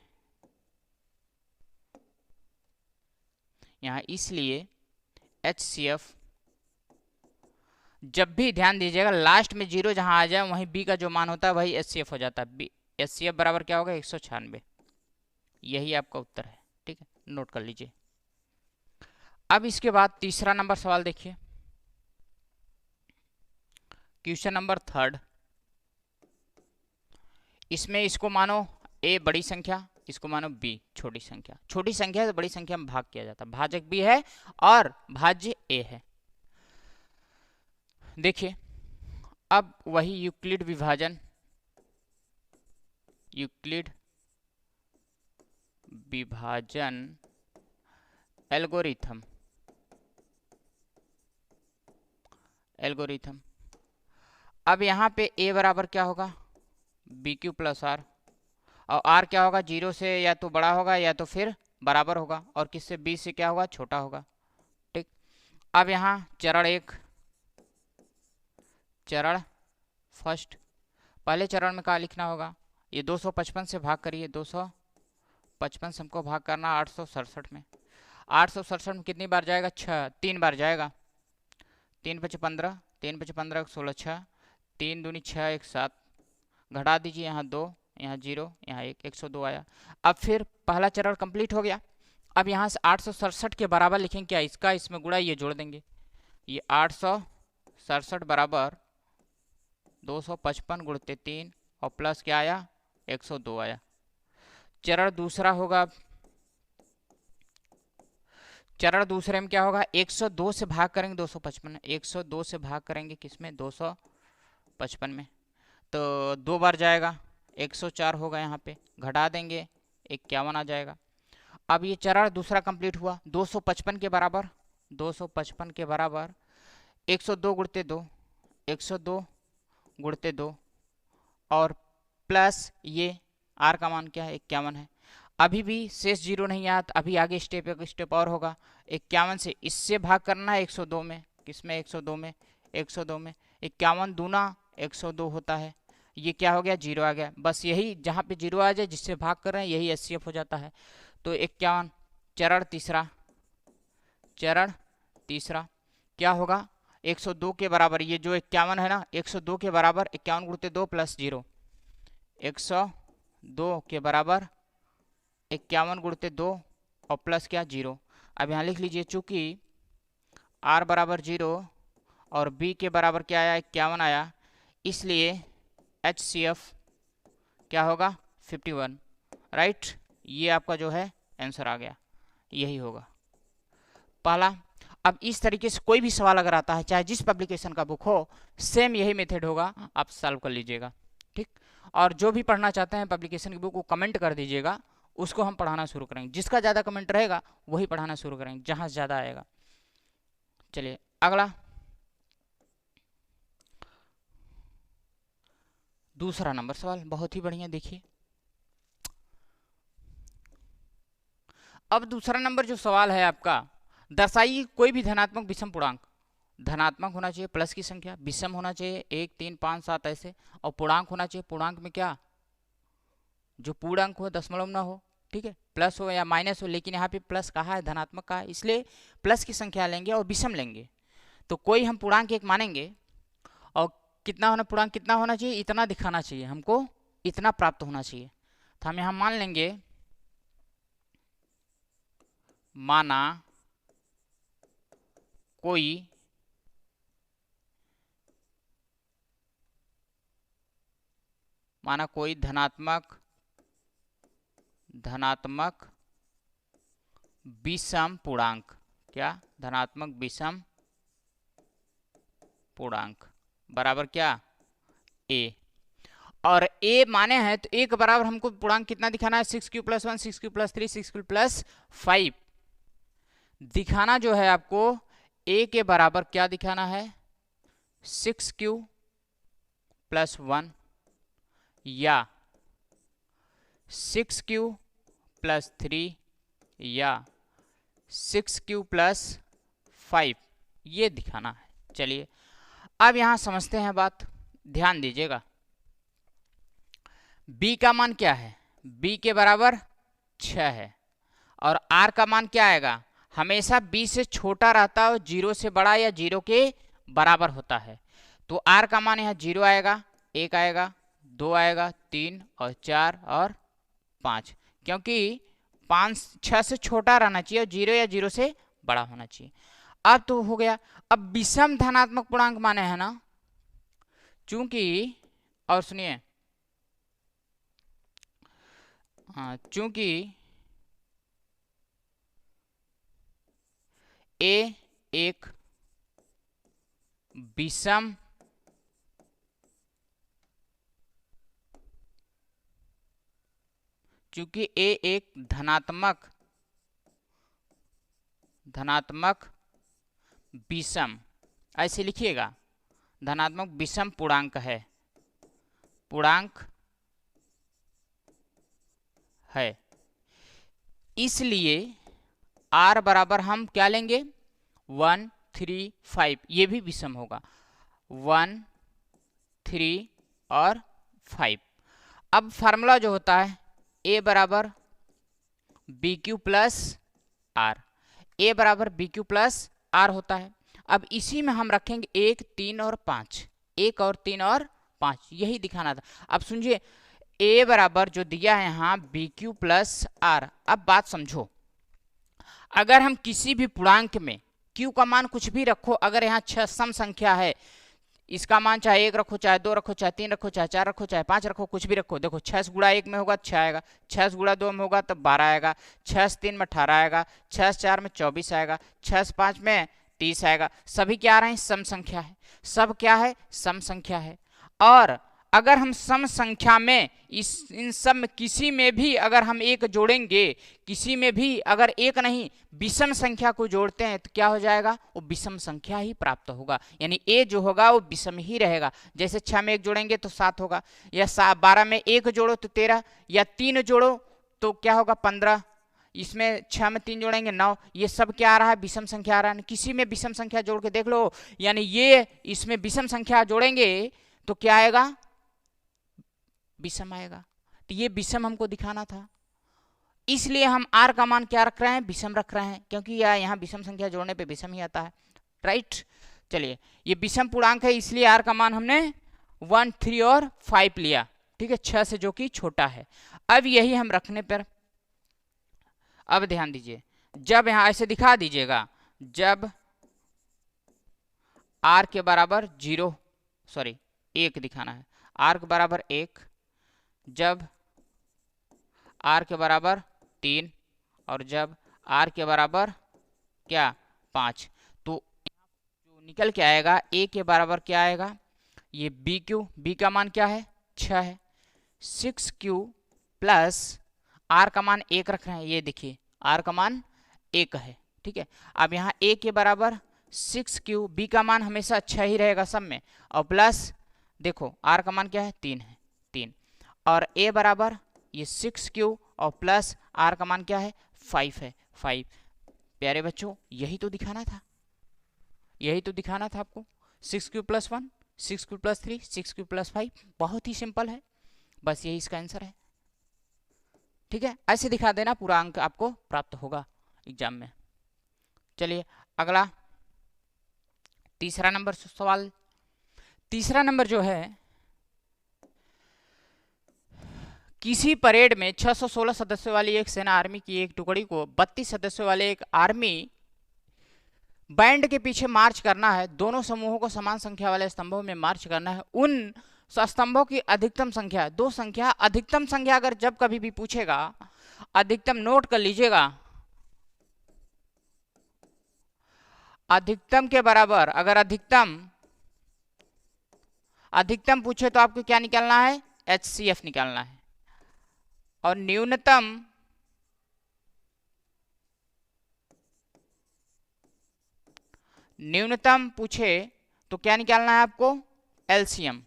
यहाँ इसलिए HCF जब भी ध्यान दीजिएगा लास्ट में 0 जहां आ जाए वहीं बी का जो मान होता है वही एचसीएफ हो जाता है। एचसीएफ बराबर क्या होगा 196। यही आपका उत्तर है, ठीक है, नोट कर लीजिए। अब इसके बाद तीसरा नंबर सवाल देखिए, क्वेश्चन नंबर 3। इसमें इसको मानो ए बड़ी संख्या, इसको मानो बी छोटी संख्या। छोटी संख्या से बड़ी संख्या में भाग किया जाता है, भाजक बी है और भाज्य ए है। देखिए अब वही यूक्लिड विभाजन, यूक्लिड विभाजन एल्गोरिथम, अब यहां पे a बराबर क्या होगा बी क्यू प्लस आर, और r क्या होगा 0 से या तो बड़ा होगा या तो फिर बराबर होगा, और किससे b से क्या होगा छोटा होगा, ठीक। अब यहाँ चरण 1, चरण फर्स्ट, पहले चरण में क्या लिखना होगा, ये 255 से भाग करिए, 255 से हमको भाग करना 867 में। 867 में कितनी बार जाएगा 6, 3 बार जाएगा, 3 5 15, 3 5 15 16 6, 3 दूनी 6 1 7, घटा दीजिए, यहाँ 2 यहाँ 0 यहाँ 1, 102 आया। अब फिर पहला चरण कंप्लीट हो गया। अब यहाँ से 867 के बराबर लिखेंगे क्या, इसका इसमें गुणा ये जोड़ देंगे, ये 867 बराबर 255 गुणते 3 और प्लस क्या आया 102 आया। चरण दूसरा होगा, चरण दूसरे में क्या होगा 102 से भाग करेंगे 255, 102 से भाग करेंगे किसमें 255 में, तो 2 बार जाएगा 104 होगा, यहाँ पे घटा देंगे 51 आ जाएगा। अब ये चरण दूसरा कंप्लीट हुआ, 255 के बराबर, 255 के बराबर 102 गुणते 2, 102 गुणते 2 और प्लस ये आर का मान क्या है 51 है। अभी भी शेष 0 नहीं आया, तो अभी आगे स्टेप एक स्टेप और होगा, 51 से इससे भाग करना है 102 में, किसमें 102 में, 102 में 51 दूना 102 होता है, ये क्या हो गया 0 आ गया। बस यही जहाँ पे 0 आ जाए जिससे भाग कर रहे हैं यही एचसीएफ हो जाता है। तो 51, चरण तीसरा, चरण तीसरा क्या होगा 102 के बराबर, ये जो 51 है ना 102 के बराबर 51 गुणते 2 प्लस 0, 102 के बराबर 51 गुणते 2 और प्लस क्या 0। अब यहाँ लिख लीजिए चूंकि r बराबर 0 और b के बराबर क्या आया 51 आया, इसलिए HCF क्या होगा 51, राइट। ये आपका जो है आंसर आ गया, यही होगा पहला। अब इस तरीके से कोई भी सवाल अगर आता है चाहे जिस पब्लिकेशन का बुक हो, सेम यही मेथड होगा, आप सॉल्व कर लीजिएगा, ठीक। और जो भी पढ़ना चाहते हैं पब्लिकेशन की बुक को कमेंट कर दीजिएगा, उसको हम पढ़ाना शुरू करेंगे, जिसका ज़्यादा कमेंट रहेगा वही पढ़ाना शुरू करेंगे, जहाँ से ज़्यादा आएगा। चलिए अगला, दूसरा नंबर सवाल बहुत ही बढ़िया, देखिए अब दूसरा नंबर जो सवाल है आपका, दर्शाइए कोई भी धनात्मक विषम पूर्णांक, धनात्मक होना चाहिए प्लस की संख्या, विषम होना चाहिए 1 3 5 7 ऐसे, और पूर्णांक होना चाहिए, पूर्णांक में क्या जो पूर्णांक हो दशमलव ना हो, ठीक है, प्लस हो या माइनस हो, लेकिन यहाँ पे प्लस कहा है धनात्मक का है, इसलिए प्लस की संख्या लेंगे और विषम लेंगे। तो कोई हम पूर्णांक एक मानेंगे और कितना होना, पूर्णांक कितना होना चाहिए, इतना दिखाना चाहिए हमको, इतना प्राप्त होना चाहिए। तो हम यहाँ मान लेंगे, माना कोई धनात्मक विषम पूर्णांक, क्या धनात्मक विषम पूर्णांक बराबर क्या a, और a माने हैं तो a के बराबर हमको पूर्णांक कितना दिखाना है 6q + 1 6q + 3 6q + 5 दिखाना जो है आपको a के बराबर क्या दिखाना है 6q + 1 या 6q + 3 या 6q + 5 ये दिखाना है। चलिए अब यहां समझते हैं बात, ध्यान दीजिएगा। b का मान क्या है, b के बराबर 6 है, और r का मान क्या आएगा, हमेशा b से छोटा रहता है, 0 से बड़ा या 0 के बराबर होता है। तो r का मान यहाँ 0 आएगा, 1 आएगा, 2 आएगा, 3 और 4 और 5, क्योंकि 5 6 से छोटा रहना चाहिए और 0 या 0 से बड़ा होना चाहिए। अब तो हो गया। अब विषम धनात्मक पूर्णांक माने है ना, चूंकि, और सुनिए, चूंकि ए एक विषम चूंकि ए एक धनात्मक विषम, ऐसे लिखिएगा, धनात्मक विषम पूर्णांक है, इसलिए r बराबर हम क्या लेंगे 1 3 5, ये भी विषम होगा 1 3 और 5। अब फार्मूला जो होता है a बराबर b q plus r, a बराबर बी क्यू प्लस आर होता है। अब इसी में हम रखेंगे 1 3 और 5, 1 और 3 और 5, यही दिखाना था। अब सुनिए, a बराबर जो दिया है यहाँ बी क्यू प्लस आर। अब बात समझो, अगर हम किसी भी पूर्णांक में q का मान कुछ भी रखो, अगर यहाँ 6 सम संख्या है, इसका मान चाहे 1 रखो, चाहे 2 रखो, चाहे 3 रखो, चाहे 4 रखो, चाहे 5 रखो, कुछ भी रखो, देखो 6 गुणा 1 में होगा 6 आएगा, 6 गुणा 2 में होगा तब 12 आएगा, 6 3 में 18 आएगा, 6 4 में 24 आएगा, 6 5 में 30 आएगा। सभी क्या आ रहे हैं, सम संख्या है, सब क्या है, सम संख्या है। और अगर हम सम संख्या में इन सब में किसी में भी अगर हम एक जोड़ेंगे, किसी में भी अगर एक नहीं विषम संख्या को जोड़ते हैं, तो क्या हो जाएगा, वो विषम संख्या ही प्राप्त होगा, यानी a जो होगा वो विषम ही रहेगा। जैसे 6 में 1 जोड़ेंगे तो 7 होगा, या 12 में 1 जोड़ो तो 13, या 3 जोड़ो तो क्या होगा 15, इसमें 6 में 3 जोड़ेंगे 9, ये सब क्या आ रहा है, विषम संख्या आ रहा है। किसी में विषम संख्या जोड़ के देख लो, यानी ये इसमें विषम संख्या जोड़ेंगे तो क्या आएगा, विषम आएगा। तो ये विषम हमको दिखाना था, इसलिए हम r का मान क्या रख रहे हैं, विषम रख रहे हैं, क्योंकि यहाँ विषम संख्या जोड़ने पे विषम ही आता है, राइट। चलिए, ये विषम पूर्णांक है, इसलिए r का मान हमने 1 3 और 5 लिया, ठीक है, 6 से जो कि छोटा है। अब यही हम रखने पर, अब ध्यान दीजिए, जब यहाँ ऐसे दिखा दीजिएगा, जब r के बराबर 1 दिखाना है, r के बराबर 1, जब r के बराबर 3 और जब r के बराबर क्या 5, तो जो निकल के आएगा a के बराबर क्या आएगा, ये b का मान क्या है 6 है, 6q प्लस r का मान 1 रख रहे हैं, ये देखिए r का मान 1 है, ठीक है। अब यहाँ a के बराबर 6q, b का मान हमेशा 6 ही रहेगा सब में, और प्लस देखो r का मान क्या है 3 है, 3, और a बराबर ये 6q और प्लस r का मान क्या है 5 है, 5। प्यारे बच्चों, यही तो दिखाना था आपको, 6q plus 1, 6q plus 3, 6q plus 5, बहुत ही सिंपल है, बस यही इसका आंसर है, ठीक है। ऐसे दिखा देना, पूरा अंक आपको प्राप्त होगा एग्जाम में। चलिए अगला, तीसरा नंबर सवाल। तीसरा नंबर जो है, किसी परेड में 616 सदस्यों वाली एक सेना आर्मी की एक टुकड़ी को 32 सदस्यों वाले एक आर्मी बैंड के पीछे मार्च करना है। दोनों समूहों को समान संख्या वाले स्तंभों में मार्च करना है। उन स्तंभों की अधिकतम संख्या, दो संख्या, अधिकतम संख्या अगर जब कभी भी पूछेगा, अधिकतम नोट कर लीजिएगा, अधिकतम के बराबर अगर अधिकतम पूछे तो आपको क्या निकालना है, HCF निकालना है, और न्यूनतम पूछे तो क्या निकालना है आपको, LCM।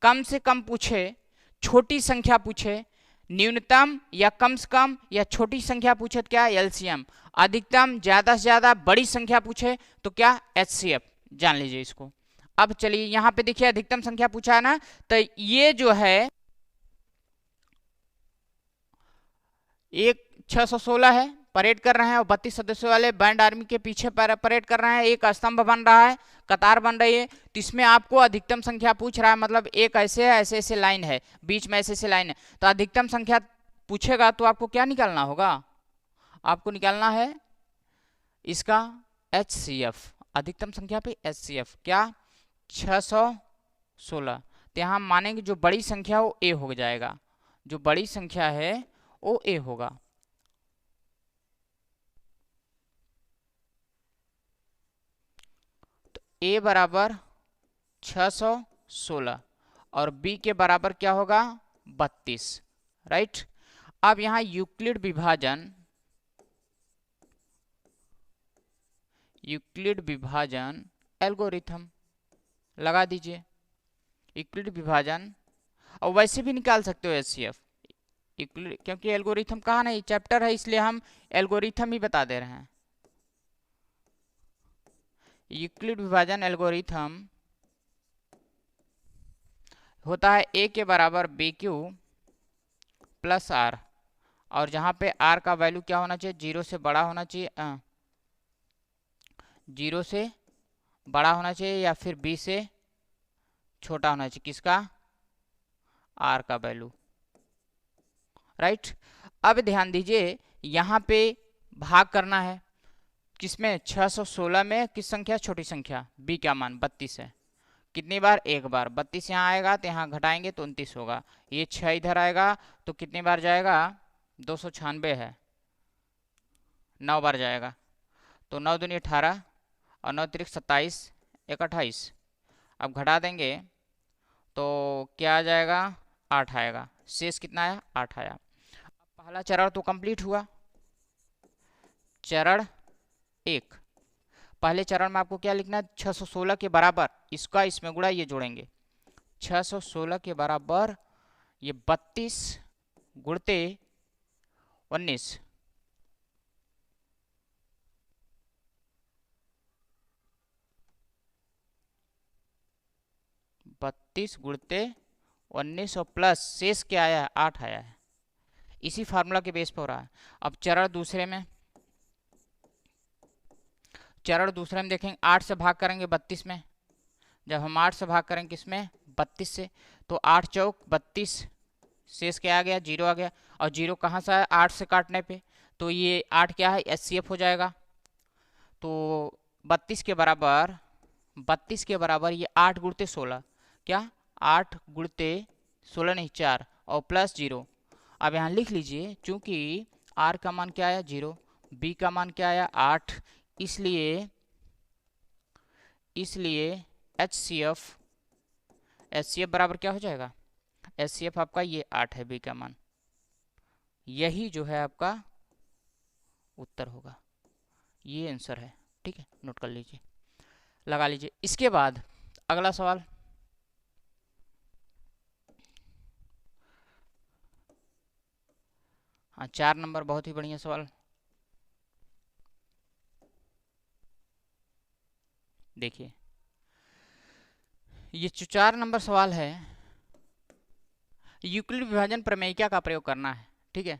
कम से कम पूछे, छोटी संख्या पूछे न्यूनतम या कम से कम, या छोटी संख्या पूछे तो क्या LCM। अधिकतम ज्यादा से ज्यादा बड़ी संख्या पूछे तो क्या HCF, जान लीजिए इसको। अब चलिए यहाँ पे देखिए, अधिकतम संख्या पूछा है ना, तो ये जो है एक 616 है, परेड कर रहे हैं और 32 सदस्यों वाले बैंड आर्मी के पीछे परेड कर रहे हैं, एक स्तंभ बन रहा है, कतार बन रही है, तो इसमें आपको अधिकतम संख्या पूछ रहा है, मतलब एक ऐसे है, ऐसे ऐसे लाइन है, बीच में ऐसे ऐसे लाइन है, तो अधिकतम संख्या पूछेगा तो आपको क्या निकालना होगा, आपको निकालना है इसका HCF, अधिकतम संख्या पे HCF क्या 616। तो यहाँ हम मानेंगे जो बड़ी संख्या वो A हो जाएगा, जो बड़ी संख्या है वो A होगा। तो A बराबर 616 और B के बराबर क्या होगा 32, राइट। अब यहाँ यूक्लिड विभाजन एल्गोरिथम लगा दीजिए, यूक्लिड विभाजन, और वैसे भी निकाल सकते हो HCF, क्योंकि एल्गोरिथम कहा नहीं चैप्टर है इसलिए हम एल्गोरिथम ही बता दे रहे हैं। यूक्लिड विभाजन एल्गोरिथम होता है A के बराबर BQ प्लस R, और जहां पे R का वैल्यू क्या होना चाहिए, 0 से बड़ा होना चाहिए, 0 से बड़ा होना चाहिए या फिर B से छोटा होना चाहिए, किसका R का वैल्यू, राइट। अब ध्यान दीजिए यहाँ पे भाग करना है, किसमें 616 में किस संख्या, छोटी संख्या B का मान 32 है, कितनी बार, एक बार, 32 यहाँ आएगा तो यहाँ घटाएंगे तो 29 होगा, ये 6 इधर आएगा तो कितनी बार जाएगा 296 है, 9 बार जाएगा, तो 9 दूनी 18 और 9 तिरिक 27, 1 28, अब घटा देंगे तो क्या आ जाएगा 8 आएगा, शेष कितना आया 8 आया। अब पहला चरण तो कंप्लीट हुआ, चरण 1, पहले चरण में आपको क्या लिखना है 616 के बराबर, इसका इसमें गुणा, ये जोड़ेंगे 616 के बराबर ये 32 गुणते 19, गुणते 19 और प्लस शेष क्या आया है 8 आया है, इसी फार्मूला के बेस पर हो रहा है। अब चरण दूसरे में देखेंगे 8 से भाग करेंगे 32 में, जब हम 8 से भाग करेंगे किसमें 32 से, तो 8 चौक 32, शेष क्या आ गया 0 आ गया, और 0 कहाँ से आया 8 से काटने पे, तो ये 8 क्या है HCF हो जाएगा, तो 32 के बराबर ये 8 गुणते 16, क्या 8 गुणते 16 नहीं 4 और प्लस 0। अब यहाँ लिख लीजिए चूंकि R का मान क्या आया 0, B का मान क्या आया 8, इसलिए HCF बराबर क्या हो जाएगा, HCF आपका ये 8 है, B का मान, यही जो है आपका उत्तर होगा, ये आंसर है, ठीक है, नोट कर लीजिए, लगा लीजिए। इसके बाद अगला सवाल, हाँ 4 नंबर, बहुत ही बढ़िया सवाल, देखिए ये 4 नंबर सवाल है, यूक्लिड विभाजन प्रमेयिका का प्रयोग करना है, ठीक है।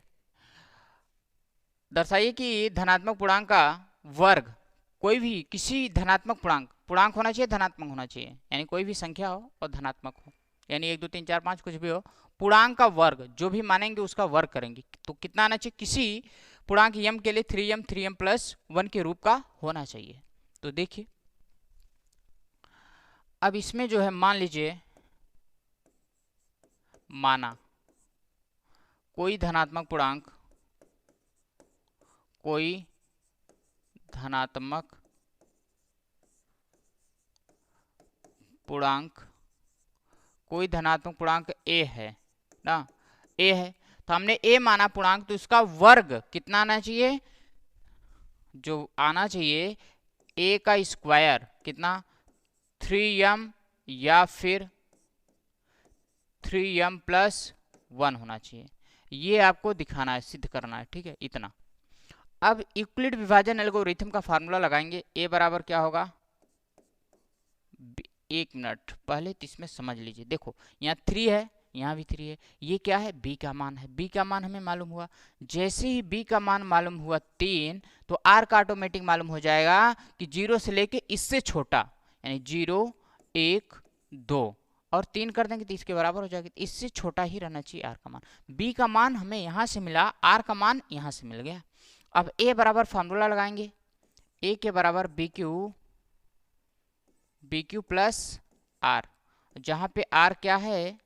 दर्शाइए कि धनात्मक पूर्णांक का वर्ग, कोई भी किसी धनात्मक पूर्णांक होना चाहिए, धनात्मक होना चाहिए, यानी कोई भी संख्या हो और धनात्मक हो, यानी 1 2 3 4 5 कुछ भी हो, पूर्णांक का वर्ग जो भी मानेंगे उसका वर्ग करेंगे, तो कितना आना चाहिए, किसी पूर्णांक m के लिए 3m प्लस 1 के रूप का होना चाहिए। तो देखिए अब इसमें जो है मान लीजिए, माना कोई धनात्मक पूर्णांक कोई धनात्मक पूर्णांक a है ना, a है, तो हमने a माना पूर्णांक, तो इसका वर्ग कितना आना चाहिए, जो आना चाहिए a का स्क्वायर कितना 3m या फिर 3m प्लस 1 होना चाहिए, ये आपको दिखाना है, सिद्ध करना है, ठीक है, इतना। अब यूक्लिड विभाजन एल्गोरिथम का फार्मूला लगाएंगे, a बराबर क्या होगा, 1 मिनट पहले तो इसमें समझ लीजिए, देखो यहाँ 3 है, यहाँ भी 3 है। ये क्या है? b का मान है। b का मान हमें मालूम हुआ। जैसे ही b का मान मालूम हुआ 3, तो r का ऑटोमेटिक मालूम हो जाएगा कि 0 से लेके इससे छोटा, यानी 0, 1, 2 और 3 कर देंगे तो इसके बराबर हो जाएगा। इससे छोटा ही रहना चाहिए r का मान। b का मान हमें यहाँ से मिला, r का मान यहाँ से मिल गया। अब a बराबर फार्मूला लगाएंगे, a के बराबर बी क्यू प्लस आर, जहां पे r क्या है?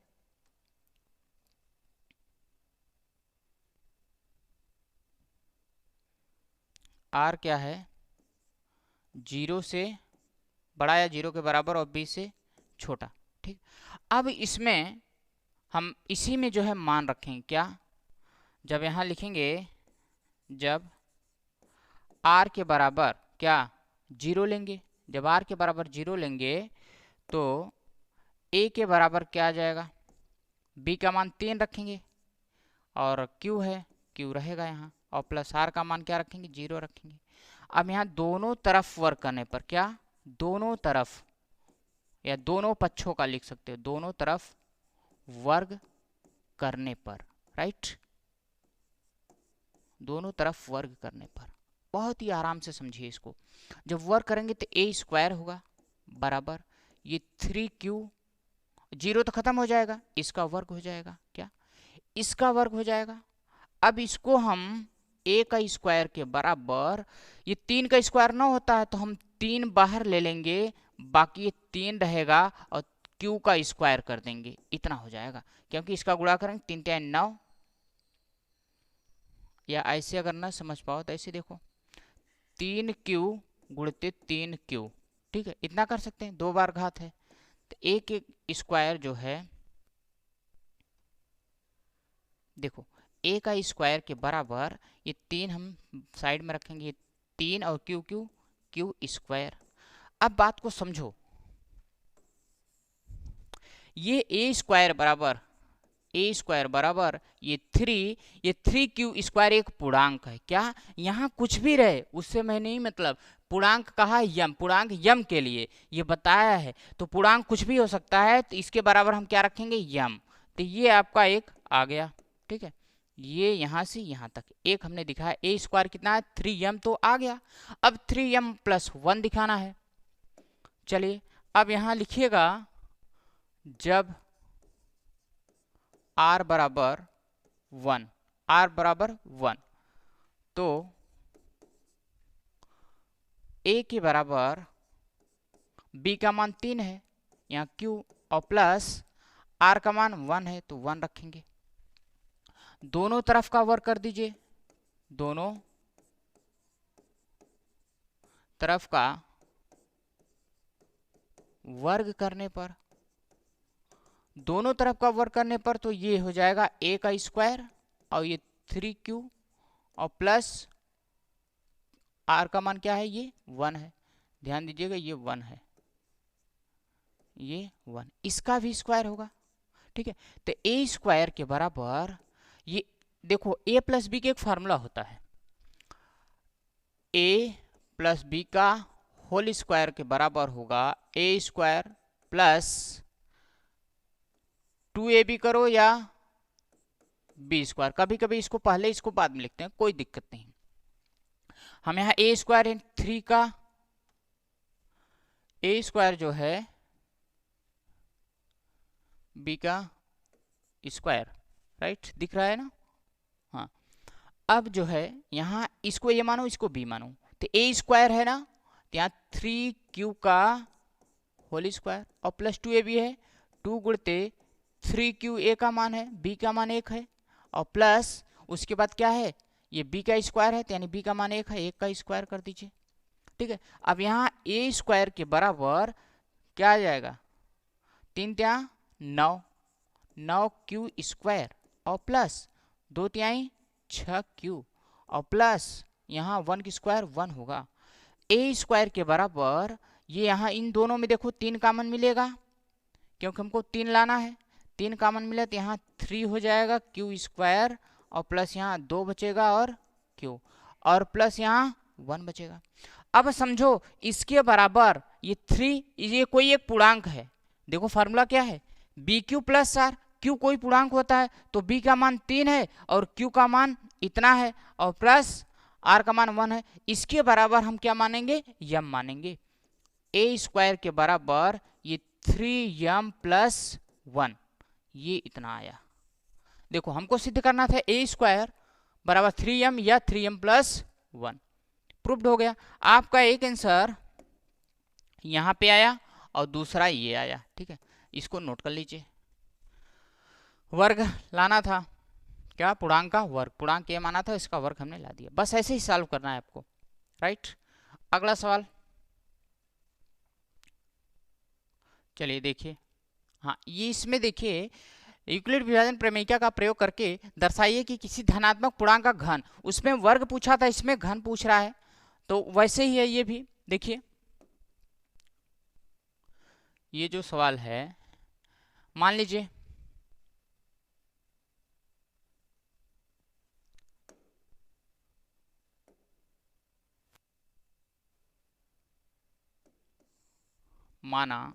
r क्या है? 0 से बड़ा या 0 के बराबर और b से छोटा। ठीक, अब इसमें हम इसी में जो है मान रखेंगे। क्या? जब यहां लिखेंगे, जब r के बराबर क्या 0 लेंगे, जब r के बराबर 0 लेंगे तो a के बराबर क्या आ जाएगा? b का मान 3 रखेंगे और q है, q रहेगा यहाँ, और प्लस r का मान क्या रखेंगे? 0 रखेंगे। अब यहाँ दोनों तरफ वर्क करने पर, क्या दोनों तरफ या दोनों पक्षों का लिख सकते हो, दोनों तरफ वर्ग करने पर, राइट, दोनों तरफ वर्ग करने पर। बहुत ही आराम से समझिए इसको। जब वर्ग करेंगे तो a स्क्वायर होगा बराबर ये 3q, 0 तो खत्म हो जाएगा, इसका वर्ग हो जाएगा, क्या इसका वर्ग हो जाएगा। अब इसको हम a का स्क्वायर के बराबर, ये 3 का स्क्वायर ना होता है तो हम 3 बाहर ले लेंगे, बाकी ये 3 रहेगा और q का स्क्वायर कर देंगे, इतना हो जाएगा। क्योंकि इसका गुणा करेंगे 3 3 9, या ऐसे अगर ना समझ पाओ तो ऐसे देखो 3q गुणित 3q, ठीक है, इतना कर सकते हैं, 2 बार घात है तो a के स्क्वायर जो है, देखो a का स्क्वायर के बराबर ये 3 हम साइड में रखेंगे, 3 और q स्क्वायर। अब बात को समझो, ये a स्क्वायर बराबर ये 3q स्क्वायर एक पूर्णांक है। क्या? यहाँ कुछ भी रहे उससे मैं नहीं मतलब, पूर्णांक कहा यम, पूर्णांक यम के लिए ये बताया है, तो पूर्णांक कुछ भी हो सकता है, तो इसके बराबर हम क्या रखेंगे? यम। तो ये आपका एक आ गया, ठीक है, ये यहाँ से यहाँ तक एक हमने दिखाया। a स्क्वायर कितना है? 3m, तो आ गया। अब 3m + 1 दिखाना है। चलिए अब यहाँ लिखिएगा, जब r बराबर 1 तो a के बराबर b का मान 3 है, यहाँ q और प्लस r का मान 1 है तो 1 रखेंगे। दोनों तरफ का वर्ग कर दीजिए, दोनों तरफ का वर्ग करने पर, दोनों तरफ का वर्ग करने पर तो ये हो जाएगा a का स्क्वायर और ये 3q और प्लस r का मान क्या है? ये 1 है, ध्यान दीजिएगा ये 1 है, ये 1, इसका भी स्क्वायर होगा, ठीक है। तो a स्क्वायर के बराबर, ये देखो a + b का एक फार्मूला होता है, a + b का होल स्क्वायर के बराबर होगा a स्क्वायर प्लस 2ab करो या b स्क्वायर, कभी कभी इसको पहले इसको बाद में लिखते हैं, कोई दिक्कत नहीं। हम यहाँ a स्क्वायर 3 का a स्क्वायर जो है b का स्क्वायर, राइट, दिख रहा है ना? हाँ, अब जो है यहाँ इसको ये मानो, इसको b मानो, तो a स्क्वायर है ना, तो यहाँ 3q का होल स्क्वायर और प्लस 2ab है, 2 गुणते 3q a का मान है, b का मान 1 है, और प्लस उसके बाद क्या है? ये b का स्क्वायर है, तो यानी b का मान 1 है, 1 का स्क्वायर कर दीजिए, ठीक है। अब यहाँ a स्क्वायर के बराबर क्या आ जाएगा? 3 3 9, 9q स्क्वायर और प्लस 2 3 6q और प्लस यहाँ 1 की स्क्वायर 1 होगा। a स्क्वायर के बराबर ये यहाँ इन दोनों में देखो 3 कॉमन मिलेगा, क्योंकि हमको 3 लाना है, 3 कॉमन मिला तो यहाँ 3 हो जाएगा q स्क्वायर और प्लस यहाँ 2 बचेगा और q और प्लस यहाँ 1 बचेगा। अब समझो इसके बराबर ये 3, ये कोई एक पूर्णांक है, देखो फार्मूला क्या है? bq + r, क्यू कोई पूर्णांक होता है तो बी का मान 3 है और क्यू का मान इतना है और प्लस आर का मान 1 है, इसके बराबर हम क्या मानेंगे, यम मानेंगे। ए स्क्वायर के बराबर ये 3m + 1, ये इतना आया। देखो हमको सिद्ध करना था ए स्क्वायर बराबर 3m या 3m + 1, प्रूव्ड हो गया। आपका एक आंसर यहां पे आया और दूसरा ये आया, ठीक है, इसको नोट कर लीजिए। वर्ग लाना था, क्या, पूर्णांक का वर्ग, पूर्णांक ये माना था, इसका वर्ग हमने ला दिया। बस ऐसे ही सॉल्व करना है आपको, राइट। अगला सवाल, चलिए देखिए, हाँ ये इसमें देखिए, यूक्लिड विभाजन प्रमेयिका का प्रयोग करके दर्शाइए कि किसी धनात्मक पूर्णांक का घन, उसमें वर्ग पूछा था, इसमें घन पूछ रहा है, तो वैसे ही है ये भी। देखिए ये जो सवाल है, मान लीजिए माना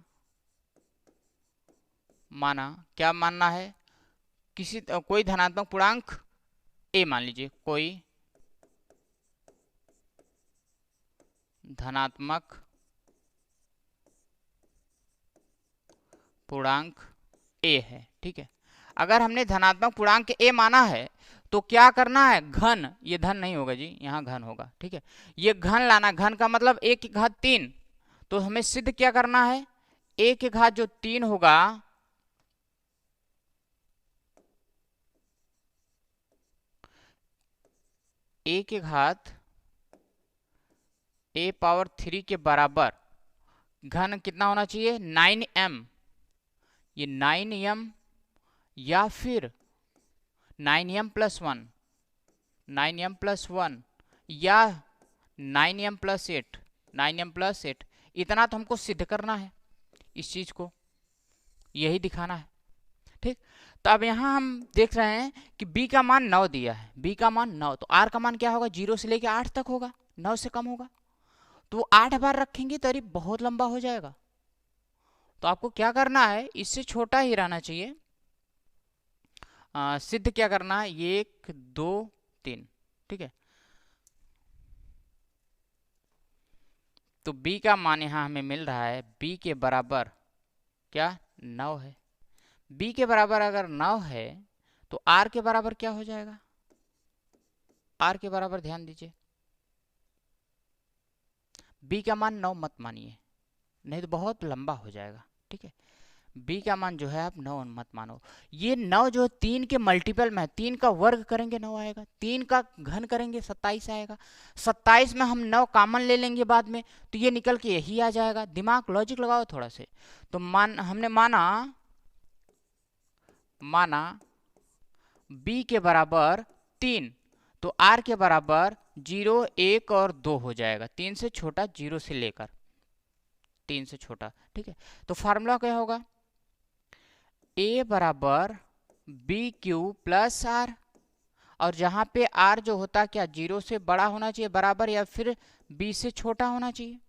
क्या मानना है, किसी कोई धनात्मक पूर्णांक ए, मान लीजिए कोई धनात्मक पूर्णांक ए है, ठीक है। अगर हमने धनात्मक पूर्णांक ए माना है तो क्या करना है, घन, ये धन नहीं होगा जी, यहाँ घन होगा, ठीक है, ये घन लाना, घन का मतलब ए की घात 3, तो हमें सिद्ध क्या करना है, ए की घात जो 3 होगा, ए की घात ए पावर 3 के बराबर घन कितना होना चाहिए, 9m, ये 9m या फिर 9m + 1, 9m + 1 या 9m + 8, 9m + 8, इतना तो हमको सिद्ध करना है, इस चीज को यही दिखाना है, ठीक। तो अब यहाँ हम देख रहे हैं कि b का मान 9 दिया है, b का मान 9, तो r का मान क्या होगा, 0 से लेके 8 तक होगा, 9 से कम होगा, तो 8 बार रखेंगे तो बहुत लंबा हो जाएगा। तो आपको क्या करना है, इससे छोटा ही रहना चाहिए, सिद्ध क्या करना है, 1 2 3, ठीक है। तो b का मान यहाँ हमें मिल रहा है, b के बराबर क्या, 9 है। b के बराबर अगर 9 है तो r के बराबर क्या हो जाएगा, r के बराबर ध्यान दीजिए, b का मान 9 मत मानिए, नहीं तो बहुत लंबा हो जाएगा, ठीक है। b का मान जो है आप 9 मत मानो, ये 9 जो 3 के मल्टीपल में है, 3 का वर्ग करेंगे 9 आएगा, 3 का घन करेंगे 27 आएगा, 27 में हम 9 कॉमन ले लेंगे बाद में, तो ये निकल के यही आ जाएगा। दिमाग लॉजिक लगाओ थोड़ा से, तो हमने माना b के बराबर 3, तो r के बराबर 0 1 और 2 हो जाएगा, 3 से छोटा, 0 से लेकर 3 से छोटा, ठीक है। तो फार्मूला क्या होगा, a बराबर BQ + r, और जहां पे r जो होता क्या, 0 से बड़ा होना चाहिए बराबर या फिर b से छोटा होना चाहिए।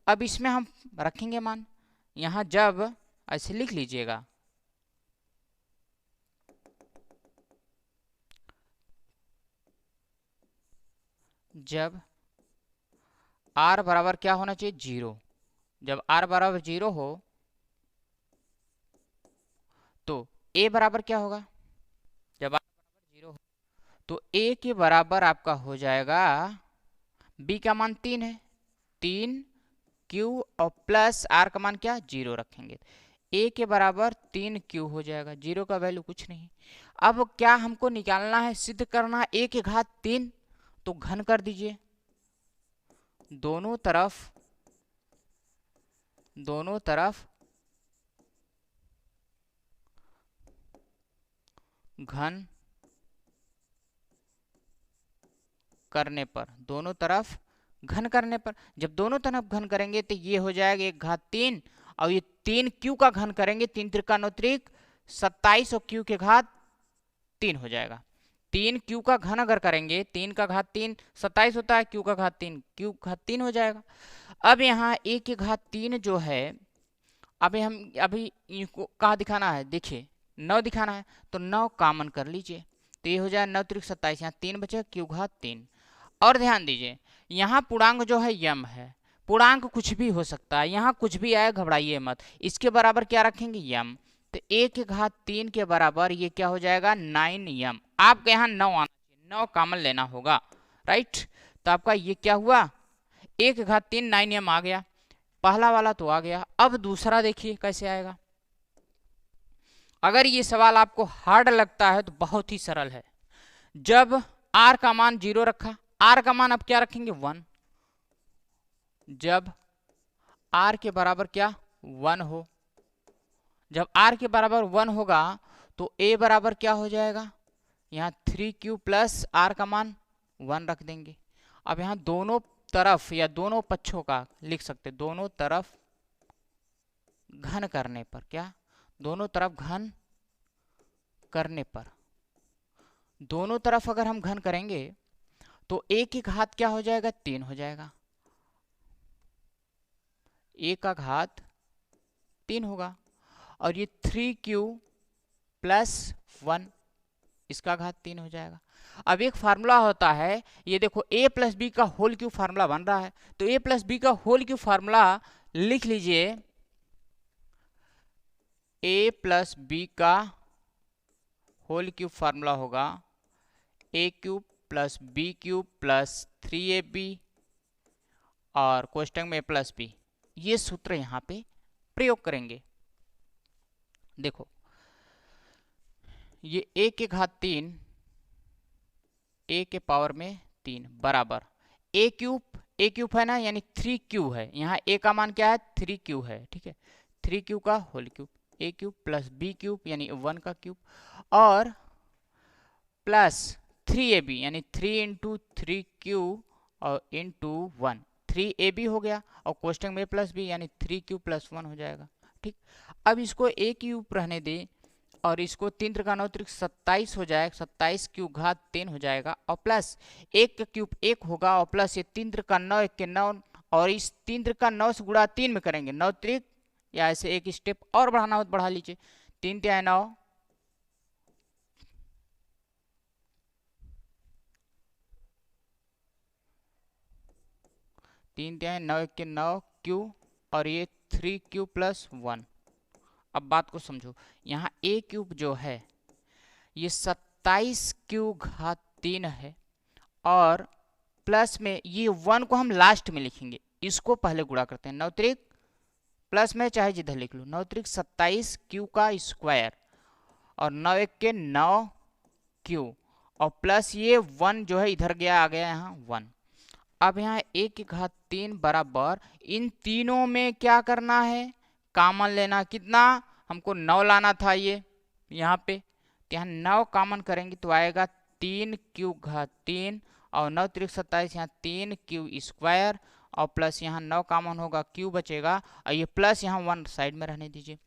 अब इसमें हम रखेंगे मान, यहां जब ऐसे लिख लीजिएगा, जब r बराबर क्या होना चाहिए, 0, जब r बराबर 0 हो तो a बराबर क्या होगा, जब r बराबर 0 हो तो a के बराबर आपका हो जाएगा, b का मान 3 है, 3 q और प्लस r का मान क्या, 0 रखेंगे, a के बराबर 3q हो जाएगा, 0 का वैल्यू कुछ नहीं। अब क्या हमको निकालना है, सिद्ध करना है a की घात 3, तो घन कर दीजिए, दोनों तरफ घन करने पर, दोनों तरफ घन करने पर, जब दोनों तरफ घन करेंगे तो ये हो जाएगा 1 घात 3, और ये 3q का घन करेंगे, 3 त्रिका 9 त्रिक 27 और q के घात 3 हो जाएगा। 3q का घन अगर करेंगे, 3 का घात 3 27 होता है, q का घात 3 q घात 3 हो जाएगा। अब यहाँ a के घात 3 जो है, अभी हम अभी कहाँ दिखाना है, देखिए 9 दिखाना है तो 9 कॉमन कर लीजिए, तो ये हो जाए 9 त्रिक 27, यहाँ 3 बचे, क्यू घात 3। और ध्यान दीजिए यहाँ पूर्णांक जो है यम है, पूर्णांक कुछ भी हो सकता है, यहाँ कुछ भी आए घबराइए मत, इसके बराबर क्या रखेंगे यम, तो 1 के घात 3 के बराबर ये क्या हो जाएगा 9 यम। आपके यहाँ 9 आना चाहिए, 9 कॉमन लेना होगा, राइट। तो आपका ये क्या हुआ 1 के घात 3 9 यम आ गया, पहला वाला तो आ गया। अब दूसरा देखिए कैसे आएगा। अगर ये सवाल आपको हार्ड लगता है तो बहुत ही सरल है। जब r का मान 0 रखा, r का मान अब क्या रखेंगे 1, जब r के बराबर क्या 1 हो, जब r के बराबर 1 होगा तो a बराबर क्या हो जाएगा, यहाँ 3q प्लस r का मान 1 रख देंगे। अब यहाँ दोनों तरफ या दोनों पक्षों का लिख सकते, दोनों तरफ घन करने पर, क्या दोनों तरफ घन करने पर, दोनों तरफ अगर हम घन करेंगे तो a की घात क्या हो जाएगा 3 हो जाएगा, a का घात 3 होगा, और ये 3q प्लस 1 इसका घात 3 हो जाएगा। अब एक फार्मूला होता है, ये देखो a प्लस बी का होल क्यूब फार्मूला बन रहा है, तो a प्लस बी का होल क्यूब फार्मूला लिख लीजिए, a प्लस बी का होल क्यूब फार्मूला होगा a cube plus b cube plus 3ab और कोष्टक में प्लस बी। ये सूत्र यहां पे प्रयोग करेंगे। देखो ये a के घात 3 a के पावर में 3 बराबर a क्यूब है ना, यानी 3q है, यहाँ a का मान क्या है 3q है, ठीक है, 3q का whole cube, a cube plus b cube यानी 1 का क्यूब और प्लस 3ab यानी 3 इंटू 3q और इंटू 1, 3ab हो गया और कोष्टक में प्लस b यानी 3q प्लस 1 हो जाएगा, ठीक। अब इसको a क्यूब रहने दे और इसको 3 त्रिका 9 त्रिक 27 हो जाएगा, 27 क्यूब घात 3 हो जाएगा और प्लस 1 का क्यूब 1 होगा और प्लस ये 3 त्रिका 9 1 के 9 और इस 3 त्रिका 9 से गुणा 3 में करेंगे 9 त्रिक, या ऐसे एक स्टेप और बढ़ाना हो तो बढ़ा लीजिए, 3 तिहाई 9 3 तिहाई 9 1 के 9 क्यू और ये 3q प्लस 1। अब बात को समझो, यहाँ a क्यूब जो है ये 27 क्यू घात 3 है और प्लस में ये 1 को हम लास्ट में लिखेंगे, इसको पहले गुणा करते हैं, 9 त्रिक प्लस में चाहे जिधर लिख लो 9 त्रिक 27 क्यू का स्क्वायर और 9 1 के 9 क्यू और प्लस ये 1 जो है इधर गया आ गया यहाँ 1। अब यहाँ a की घात 3 बराबर इन तीनों में क्या करना है कॉमन लेना, कितना हमको 9 लाना था ये यहाँ पे, तो यहाँ 9 कॉमन करेंगे तो आएगा 3q घात 3 और 9 त्रिक 27 यहाँ 3q स्क्वायर और प्लस यहाँ 9 कॉमन होगा q बचेगा और ये प्लस यहाँ 1 साइड में रहने दीजिए।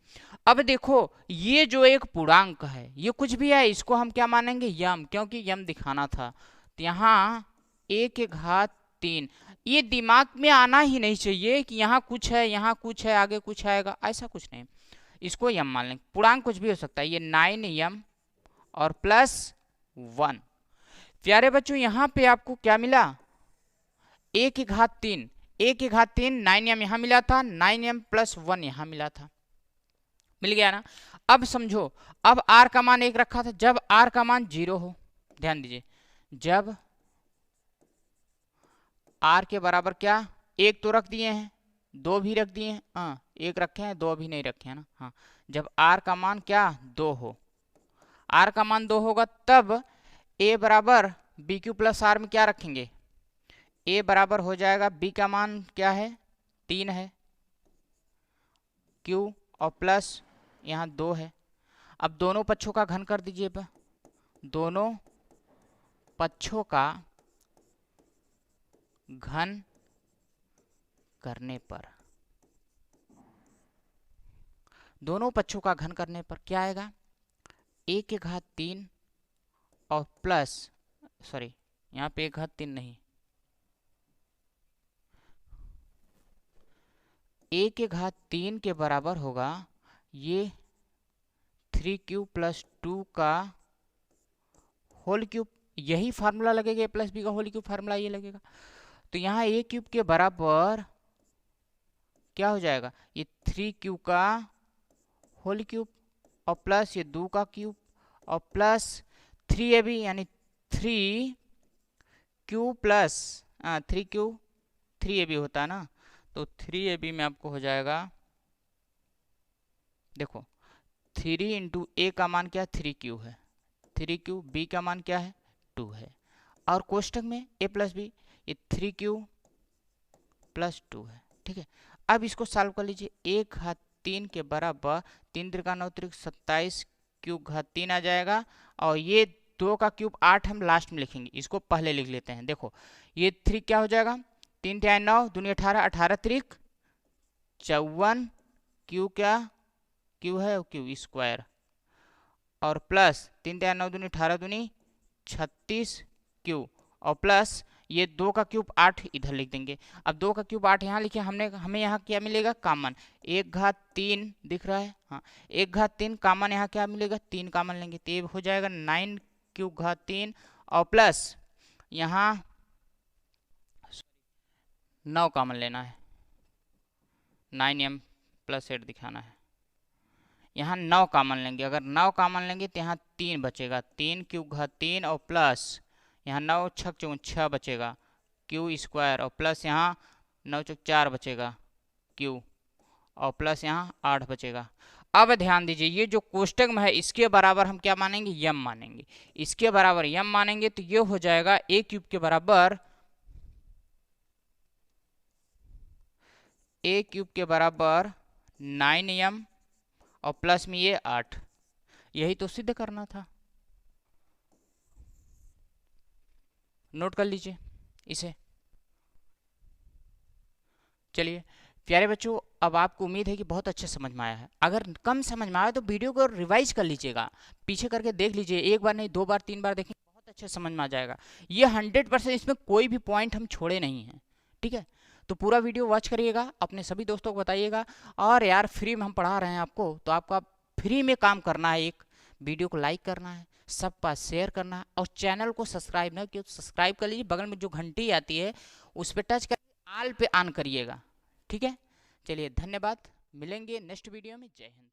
अब देखो ये जो एक पूर्णांक है ये कुछ भी है, इसको हम क्या मानेंगे यम, क्योंकि यम दिखाना था, तो यहाँ a के घात 3 ये दिमाग में आना ही नहीं चाहिए कि यहाँ कुछ है यहाँ कुछ है आगे कुछ आएगा, ऐसा कुछ नहीं, इसको यम मान लेंगे। पूर्णांक कुछ भी हो सकता है, ये 9 यम और प्लस 1। प्यारे बच्चों यहाँ पे आपको क्या मिला a की घात 3, a की घात 3 9 यम यहाँ मिला था, 9 यम प्लस 1 यहाँ मिला था, मिल गया ना। अब समझो अब r का मान 1 रखा था, जब r का मान 0 हो, ध्यान दीजिए जब r के बराबर क्या 1 तो रख दिए हैं 2 भी रख दिए हैं, हाँ 1 रखे हैं 2 भी नहीं रखे हैं ना, हाँ जब r का मान क्या 2 हो, r का मान 2 होगा तब a बराबर बी क्यू प्लस आर में क्या रखेंगे, a बराबर हो जाएगा b का मान क्या है 3 है q और प्लस यहाँ 2 है। अब दोनों पक्षों का घन कर दीजिए, दोनों पक्षों का घन करने पर, दोनों पक्षों का घन करने पर क्या आएगा a के घात 3 और प्लस सॉरी यहाँ पे 1 घात 3 नहीं, a के घात 3 के बराबर होगा ये 3 क्यूब प्लस 2 का होल क्यूब, यही फार्मूला लगेगा, ए प्लस बी का होल क्यूब फार्मूला ये लगेगा। तो यहाँ ए क्यूब के बराबर क्या हो जाएगा, ये 3 क्यूब का होल क्यूब और प्लस ये 2 का क्यूब और प्लस 3ab यानी 3 क्यूब प्लस 3 क्यूब 3ab होता है ना, तो 3ab में आपको हो जाएगा, देखो 3 इंटू ए का मान क्या है 3 क्यू है, 3 क्यू, बी का मान क्या है 2 है, और कोष्टक में ए प्लस बी ये 3 क्यू प्लस 2 है। ठीक है, अब इसको सॉल्व कर लीजिए। 1 घात 3 के बराबर 3 त्रिका 9 त्रिक 27 क्यूब घात 3 आ जाएगा, और ये 2 का क्यूब 8 हम लास्ट में लिखेंगे, इसको पहले लिख लेते हैं। देखो ये 3 क्या हो जाएगा, 3 तिहाई 9 दूनी 18, 18 त्रिक 54 क्यू क्या क्यू है क्यू स्क्वायर, और प्लस 3 तिहाई 9 दूनी 18 दूनी 36 क्यू, और प्लस ये 2 का क्यूब 8 इधर लिख देंगे। अब 2 का क्यूब 8 यहाँ लिखे हमने, हमें यहाँ क्या मिलेगा कॉमन, 1 घात 3 दिख रहा है, हाँ 1 घात 3 कॉमन, यहाँ क्या मिलेगा 3 कॉमन लेंगे तो ये हो जाएगा 9 क्यूब घात 3, और प्लस यहाँ 9 कॉमन लेना है, 9m प्लस 8 दिखाना है, यहाँ 9 कॉमन लेंगे। अगर 9 कॉमन लेंगे तो यहाँ 3 बचेगा, 3 क्यूब घात 3 और प्लस यहाँ 9 छक 6 बचेगा क्यू स्क्वायर, और प्लस यहाँ 9 चौक 4 बचेगा क्यू, और प्लस यहाँ 8 बचेगा। अब ध्यान दीजिए, ये जो कोष्टक में है इसके बराबर हम क्या मानेंगे यम मानेंगे, इसके बराबर यम मानेंगे तो ये हो जाएगा ए क्यूब के बराबर, ए क्यूब के बराबर 9m और प्लस में ये 8, यही तो सिद्ध करना था। नोट कर लीजिए इसे। चलिए प्यारे बच्चों, अब आपको उम्मीद है कि बहुत अच्छे समझ में आया है। अगर कम समझ में आया तो वीडियो को रिवाइज कर लीजिएगा, पीछे करके देख लीजिए, एक बार नहीं 2 बार 3 बार देखें, बहुत अच्छे समझ में आ जाएगा। ये 100% इसमें कोई भी पॉइंट हम छोड़े नहीं हैं। ठीक है, तो पूरा वीडियो वॉच करिएगा, अपने सभी दोस्तों को बताइएगा, और यार फ्री में हम पढ़ा रहे हैं आपको, तो आपका फ्री में काम करना है, एक वीडियो को लाइक करना है, सब पास शेयर करना है, और चैनल को सब्सक्राइब ना किया तो सब्सक्राइब कर लीजिए, बगल में जो घंटी आती है उस पर टच कर ऑल पे ऑन करिएगा। ठीक है, चलिए धन्यवाद, मिलेंगे नेक्स्ट वीडियो में। जय हिंद।